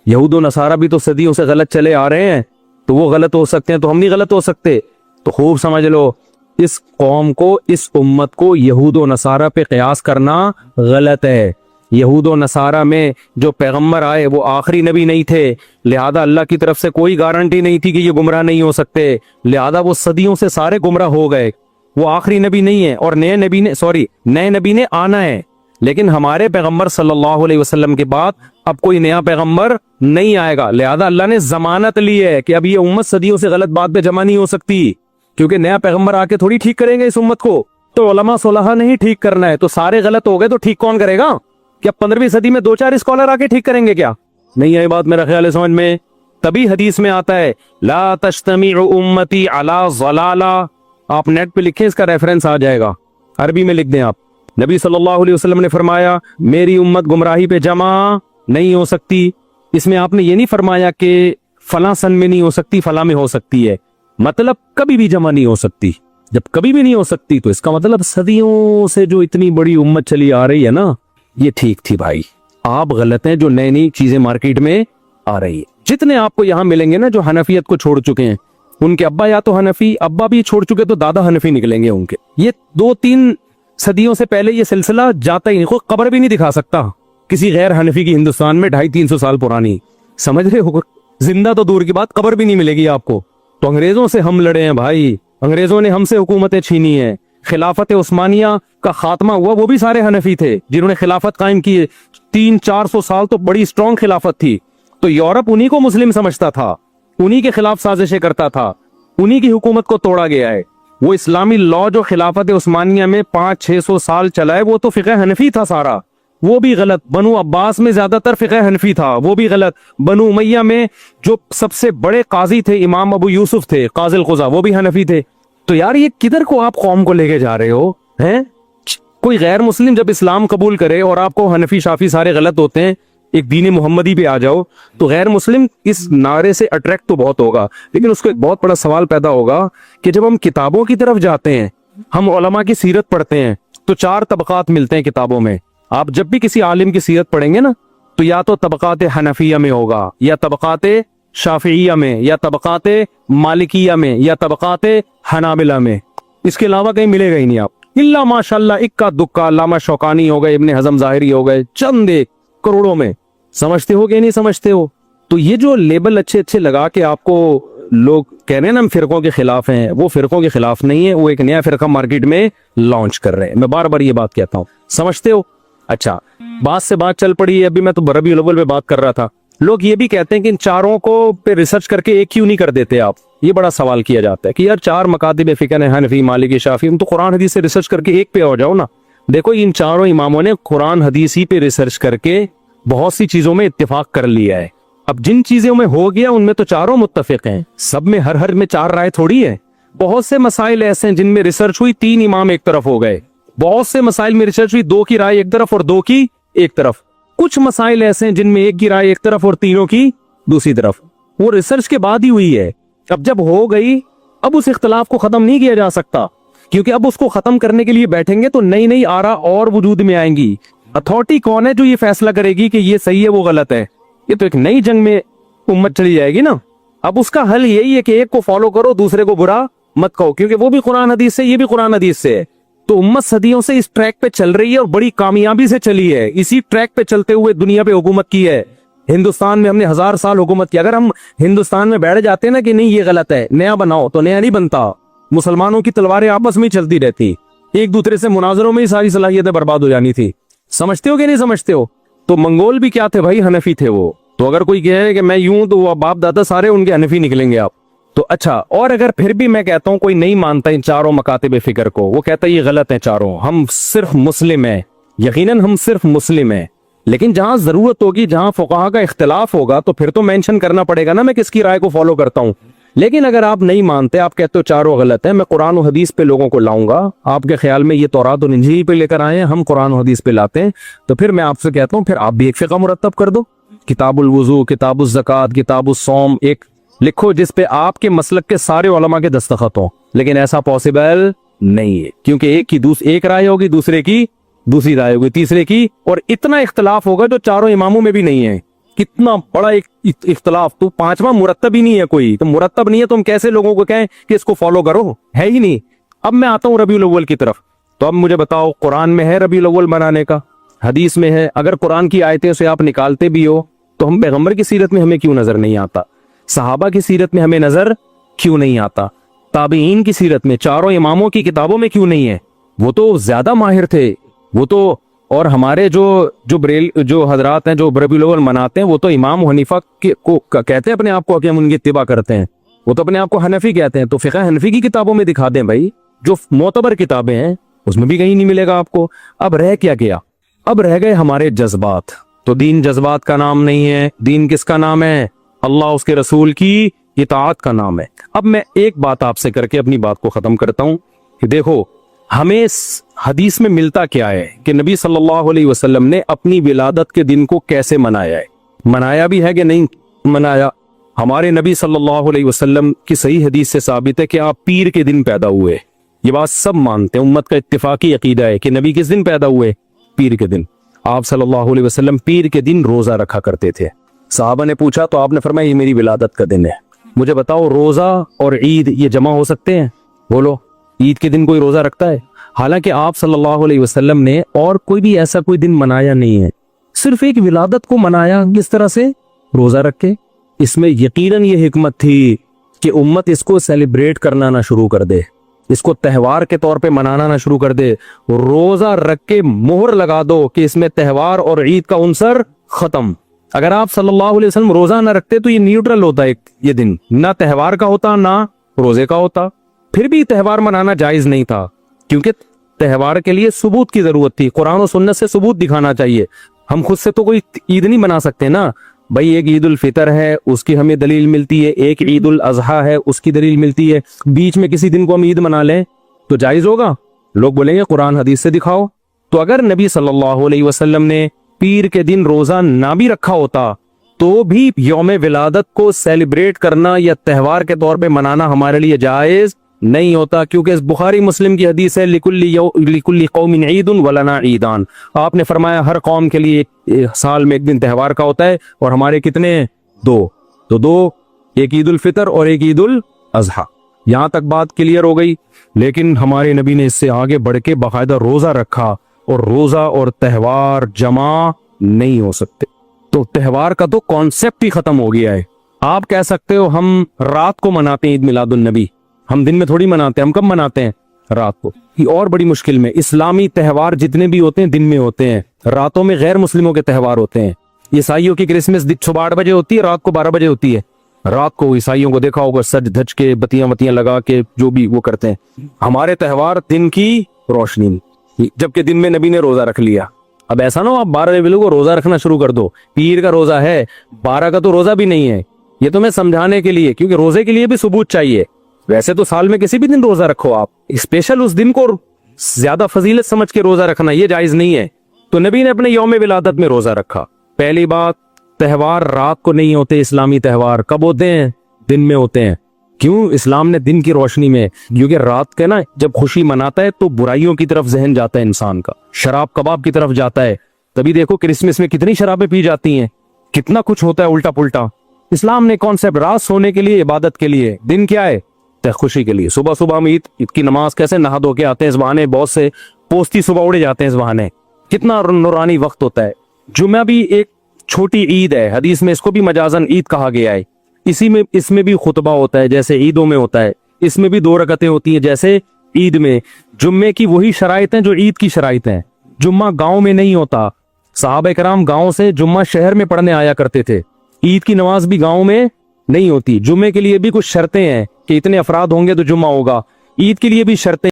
यहूद व नसारा भी तो सदियों से गलत चले आ रहे हैं, तो वो गलत हो सकते हैं, तो हम नहीं गलत हो सकते। तो खूब समझ लो, इस कौम को, इस उम्मत को यहूद व नसारा पे कयास करना गलत है। यहूद व नसारा में जो पैगंबर आए वो आखिरी नबी नहीं थे, लिहाजा अल्लाह की तरफ से कोई गारंटी नहीं थी कि ये गुमराह नहीं हो सकते, लिहाजा वो सदियों से सारे गुमराह हो गए। वो आखिरी नबी नहीं है, और नए नबी ने आना है। लेकिन हमारे पैगंबर सल्लल्लाहु अलैहि वसल्लम के बाद अब कोई नया पैगंबर नहीं आएगा, लिहाजा अल्लाह ने जमानत ली है कि अब ये उम्मत सदियों से गलत बात पे जमा नहीं हो सकती, क्योंकि नया पैगंबर आके थोड़ी ठीक करेंगे इस उम्मत को। तो उलमा सुलहा नहीं ठीक करना है, तो सारे गलत हो गए तो ठीक कौन करेगा? क्या 15वीं सदी में 2-4 स्कॉलर आके ठीक करेंगे क्या? नहीं आई बात मेरा ख्याल है समझ में। तभी हदीस में आता है ला तज्तमिउ उम्मती अला ज़लाला। आप नेट पे लिखें, इसका रेफरेंस आ जाएगा, अरबी में लिख दें आप। नबी सल्लल्लाहु अलैहि वसल्लम ने फरमाया मेरी उम्मत गुमराही पे जमा नहीं हो सकती। इसमें आपने ये नहीं फरमाया कि फला सन में नहीं हो सकती, फला में हो सकती है, मतलब कभी भी जमा नहीं हो सकती। जब कभी भी नहीं हो सकती तो इसका मतलब सदियों से जो इतनी बड़ी उम्मत चली आ रही है ना, ये ठीक थी भाई। आप गलत हैं जो नई नई चीजें मार्केट में आ रही है। जितने आपको यहाँ मिलेंगे ना जो हनफियत को छोड़ चुके हैं, उनके अब्बा या तो हनफी, अब्बा भी छोड़ चुके तो दादा हनफी निकलेंगे उनके। ये 2-3 सदियों से पहले ये सिलसिला जाता ही नहीं, कोई कब्र भी नहीं दिखा सकता किसी गैर हनफी की हिंदुस्तान में 250-300 साल पुरानी। समझ रहे हो? जिंदा तो दूर की बात, कब्र भी नहीं मिलेगी आपको। तो अंग्रेजों से हम लड़े हैं भाई, अंग्रेजों ने हमसे हुकूमतें छीनी है। खिलाफत उस्मानिया का खात्मा हुआ, वो भी सारे हनफी थे जिन्होंने खिलाफत कायम की। 300-400 साल तो बड़ी स्ट्रॉन्ग खिलाफत थी। तो यूरोप उन्हीं को मुस्लिम समझता था, उन्हीं के खिलाफ साजिशें करता था, उन्हीं की हुकूमत को तोड़ा गया है। वो इस्लामी लॉ जो खिलाफत उस्मानिया में 500-600 साल चला है, वो तो फिक़ह हनफी था सारा, वो भी गलत। बनु अब्बास में ज्यादातर फिक़ह हनफी था, वो भी गलत। बनु उमैया में जो सबसे बड़े काजी थे इमाम अबू यूसुफ थे काजिल क़ुज़ा, वो भी हनफी थे। तो यार ये किधर को आप कौम को लेके जा रहे हो हैं? कोई गैर मुस्लिम जब इस्लाम कबूल करे और आपको हनफी शाफी सारे गलत होते हैं, एक दीन मोहम्मदी पे आ जाओ, तो गैर मुस्लिम इस नारे से अट्रैक्ट तो बहुत होगा, लेकिन उसको एक बहुत बड़ा सवाल पैदा होगा कि जब हम किताबों की तरफ जाते हैं, हम उलमा की सीरत पढ़ते हैं, तो 4 तबकात मिलते हैं किताबों में। आप जब भी किसी आलिम की सीरत पढ़ेंगे ना, तो या तो तबकात हनफिया में होगा, या तबकात शाफिया में, या तबकात मालिकिया में, या तबकात हनाबिला में। इसके अलावा कहीं मिलेगा ही नहीं आप, इल्ला माशाल्लाह इक्का दुक्का, अल्लामा शौकानी हो गए, इब्ने हजम ज़ाहिरी हो गए, चंद एक करोड़ों में। समझते हो कि नहीं समझते हो? तो ये जो लेबल अच्छे अच्छे लगा के आपको लोग कह रहे हैं ना हम फिरकों के खिलाफ हैं, वो फिरकों के खिलाफ नहीं है, वो एक नया फिरका मार्केट में लॉन्च कर रहे हैं। मैं बार बार ये बात कहता हूँ, समझते हो? अच्छा, बात से बात चल पड़ी है, अभी मैं तो रबीउल अव्वल पे बात कर रहा था। लोग ये भी कहते हैं कि इन चारों को पे रिसर्च करके एक क्यों नहीं कर देते आप? ये बड़ा सवाल किया जाता है कि यार 4 मकातिब फिक़ह है, हनफी, मालिकी, शाफी, तुम तो कुरान हदीस से रिसर्च करके एक पे हो जाओ ना। देखो इन चारों इमामों ने कुरान हदीस ही पे रिसर्च करके बहुत सी चीजों में इत्तेफाक कर लिया है। अब जिन चीजों में हो गया उनमें तो चारों मुत्तफिक हैं, सब में हर में 4 राय थोड़ी है। बहुत से मसाइल ऐसे हैं जिनमें रिसर्च हुई, 3 इमाम एक तरफ हो गए। बहुत से मसाइल में रिसर्च हुई, 2 की राय एक तरफ और 2 की एक तरफ। कुछ मसाइल ऐसे हैं जिनमें 1 की राय एक तरफ और तीनों की दूसरी तरफ। वो रिसर्च के बाद ही हुई है। अब जब हो गई, अब उस इख्तलाफ को खत्म नहीं किया जा सकता, क्योंकि अब उसको खत्म करने के लिए बैठेंगे तो नई नई आरा और वजूद में आएंगी। अथॉरिटी कौन है जो ये फैसला करेगी कि ये सही है वो गलत है? ये तो एक नई जंग में उम्मत चली जाएगी ना। अब उसका हल यही है कि एक को फॉलो करो, दूसरे को बुरा मत कहो, क्योंकि वो भी कुरान हदीस से, ये भी कुरान हदीस से है। तो उम्मत सदियों से इस ट्रैक पे चल रही है और बड़ी कामयाबी से चली है। इसी ट्रैक पे चलते हुए दुनिया पे हुकूमत की है। हिंदुस्तान में हमने 1000 साल हुकूमत की। अगर हम हिंदुस्तान में बैठ जाते ना कि नहीं ये गलत है, नया बनाओ, तो नया नहीं बनता। मुसलमानों की तलवारें आपस में ही चलती रहती, एक दूसरे से मुनाजरों में ही सारी सलाहियतें बर्बाद हो जानी थी। समझते हो कि नहीं समझते हो? तो मंगोल भी क्या थे भाई? हनफी थे वो। तो अगर कोई कहे कि मैं यूं, तो वो बाप दादा सारे उनके हनफी निकलेंगे आप। तो अच्छा, और अगर फिर भी मैं कहता हूं कोई नहीं मानता इन चारों मकातिब फिक्र को, वो कहता है ये गलत है चारों, हम सिर्फ मुस्लिम हैं, यकीनन हम सिर्फ मुस्लिम हैं, लेकिन जहां जरूरत होगी, जहां फुकाहा का इख्तिलाफ होगा, तो फिर तो मेंशन करना पड़ेगा ना मैं किसकी राय को फॉलो करता हूं। लेकिन अगर आप नहीं मानते, आप कहते हो चारों गलत है, मैं कुरान और हदीस पे लोगों को लाऊंगा। आपके ख्याल में ये तौरात और इंजील पे लेकर आए हैं, हम कुरान और हदीस पे लाते हैं, तो फिर मैं आपसे कहता हूं फिर आप भी एक फिक़ा मुरत्तब कर दो। किताबुल वुजू, किताबुल ज़कात, किताबुल सौम एक लिखो जिस पे आपके मसलक के सारे उलमा के दस्तखत हों। लेकिन ऐसा पॉसिबल नहीं है, क्योंकि एक राय होगी, दूसरे की दूसरी राय होगी, तीसरे की, और इतना इख्तलाफ होगा जो चारों इमामों में भी नहीं है। कितना बड़ा एक इख्तलाफ, तो 5वां मुरत्तब ही नहीं है कोई। तो मुरत्तब नहीं है तो हम कैसे लोगों को कहें कि इसको फॉलो करो? है ही नहीं। अब मैं आता हूं रबीउल अव्वल की तरफ। तो अब मुझे बताओ, कुरान में है रबीउल अव्वल मनाने का? हदीस में है? अगर कुरान की आयतें से आप निकालते भी हो, तो हम पैगंबर की सीरत में हमें क्यों नजर नहीं आता? सहाबा की सीरत में हमें नजर क्यों नहीं आता? ताबीईन की सीरत में, चारों इमामों की किताबों में क्यों नहीं है? वो तो ज्यादा माहिर थे, वो तो। और हमारे जो हजरात हैं जो रबीउल अव्वल मनाते हैं, वो तो इमाम हनीफा को कहते हैं अपने आप को कि हम उनकी इत्तिबा करते हैं, वो तो अपने आप को हनफी कहते हैं। तो फिक़ह हनफी की किताबों में दिखा दें भाई, जो मोतबर किताबें हैं उसमें भी कहीं नहीं मिलेगा आपको। अब रह क्या गया? अब रह गए हमारे जज्बात। तो दीन जज्बात का नाम नहीं है, दीन किसका नाम है? अल्लाह उसके रसूल की इताअत का नाम है। अब मैं एक बात आपसे करके अपनी बात को खत्म करता हूं कि देखो, हमें हदीस में मिलता क्या है कि नबी सल्लल्लाहु अलैहि वसल्लम ने अपनी विलादत के दिन को कैसे मनाया है? मनाया भी है कि नहीं मनाया? हमारे नबी सल्लल्लाहु अलैहि वसल्लम की सही हदीस से साबित है कि आप पीर के दिन पैदा हुए। ये बात सब मानते हैं, उम्मत का इत्तिफाकी अकीदा है कि नबी किस दिन पैदा हुए? पीर के दिन। आप सल्लल्लाहु अलैहि वसल्लम पीर के दिन रोजा रखा करते थे। साहबा ने पूछा तो आपने फरमाया ये मेरी विलादत का दिन है। मुझे बताओ, रोजा और ईद ये जमा हो सकते हैं? बोलो, ईद के दिन कोई रोजा रखता है? हालांकि आप सल्लल्लाहु अलैहि वसल्लम ने और कोई भी ऐसा कोई दिन मनाया नहीं है, सिर्फ एक विलादत को मनाया। किस तरह से? रोजा रख के। इसमें यकीनन ये हिकमत थी कि उम्मत इसको सेलिब्रेट करना ना शुरू कर दे, इसको त्यौहार के तौर पे मनाना ना शुरू कर दे। रोजा रख के मोहर लगा दो कि इसमें त्यौहार और ईद का उनसर खत्म। अगर आप सल्लल्लाहु अलैहि वसल्लम रोजा ना रखते तो ये न्यूट्रल होता एक ये दिन, ना त्यौहार का होता ना रोजे का होता। फिर भी त्यौहार मनाना जायज नहीं था, क्योंकि त्यौहार के लिए सबूत की जरूरत थी, कुरान और सुन्नत से सबूत दिखाना चाहिए। हम खुद से तो कोई ईद नहीं बना सकते ना भाई। एक ईद उल फितर है उसकी हमें दलील मिलती है, एक ईद उल अजहा है उसकी दलील मिलती है, बीच में किसी दिन को हम ईद मना लें तो जायज होगा? लोग बोलेंगे कुरान हदीस से दिखाओ। तो अगर नबी सल्लल्लाहु अलैहि वसल्लम ने पीर के दिन रोजा ना भी रखा होता तो भी यौम विलादत को सेलिब्रेट करना या त्यौहार के तौर पे मनाना हमारे लिए जायज नहीं होता, क्योंकि इस बुखारी मुस्लिम की हदीस है लिकुल्ली कौमिन ईदुन वलना ईदान। आपने फरमाया हर कौम के लिए साल में एक दिन त्यौहार का होता है, और हमारे कितने? दो। तो दो, एक ईद उल फितर और एक ईद उल अजहा। यहां तक बात क्लियर हो गई। लेकिन हमारे नबी ने इससे आगे बढ़ के बाकायदा रोजा रखा, और रोजा और त्यौहार जमा नहीं हो सकते। तो त्यौहार का तो कॉन्सेप्ट ही खत्म हो गया है। आप कह सकते हो हम रात को मनाते हैं ईद मिलादुन नबी, हम दिन में थोड़ी मनाते हैं। हम कब मनाते हैं? रात को। ये और बड़ी मुश्किल में इस्लामी त्यौहार जितने भी होते हैं दिन में होते हैं, रातों में गैर मुस्लिमों के त्यौहार होते हैं। ईसाइयों की क्रिसमस सुबह 8 बजे होती है, रात को 12 बजे होती है। रात को ईसाइयों को देखा होगा सज धज के बत्तियां वत्तियां लगा के जो भी वो करते हैं। हमारे त्यौहार दिन की रोशनी में, जबकि दिन में नबी ने रोजा रख लिया। अब ऐसा ना हो आप 12 बजे को रोजा रखना शुरू कर दो। पीर का रोजा है, 12 का तो रोजा भी नहीं है। ये तो मैं समझाने के लिए, क्योंकि रोजे के लिए भी सबूत चाहिए। वैसे तो साल में किसी भी दिन रोजा रखो आप, स्पेशल उस दिन को ज्यादा फजीलत समझ के रोजा रखना ये जायज नहीं है। तो नबी ने अपने यौम विलादत में रोजा रखा। पहली बात, त्यौहार रात को नहीं होते। इस्लामी त्यौहार कब होते हैं? दिन में होते हैं। क्यों? इस्लाम ने दिन की रोशनी में, क्योंकि रात के ना जब खुशी मनाता है तो बुराइयों की तरफ जहन जाता है इंसान का, शराब कबाब की तरफ जाता है। तभी देखो क्रिसमस में कितनी शराबें पी जाती हैं, कितना कुछ होता है उल्टा पुल्टा। इस्लाम ने कॉन्सेप्ट रात सोने के लिए, इबादत के लिए, दिन क्या है? खुशी के लिए। सुबह सुबह हम ईद की नमाज कैसे नहा धो के आते हैं इस बहाने, बहुत से पोस्ती सुबह उड़े जाते हैं इस बहाने। कितना नूरानी वक्त होता है। जुम्मा भी एक छोटी ईद है, हदीस में इसको भी मजाजन ईद कहा गया है। इसमें भी खुतबा होता है जैसे ईदों में होता है। इसमें भी 2 रकतें होती हैं जैसे ईद में। जुम्मे की वही शराइत हैं जो ईद की शराइत हैं। जुम्मा गांव में नहीं होता। सहाबा कराम गांव से जुम्मा शहर में पढ़ने आया करते थे। ईद की नमाज भी गांव में नहीं होती। जुम्मे के लिए भी कुछ शर्तें हैं कि इतने अफराद होंगे तो जुम्मा होगा। ईद के लिए भी शर्तें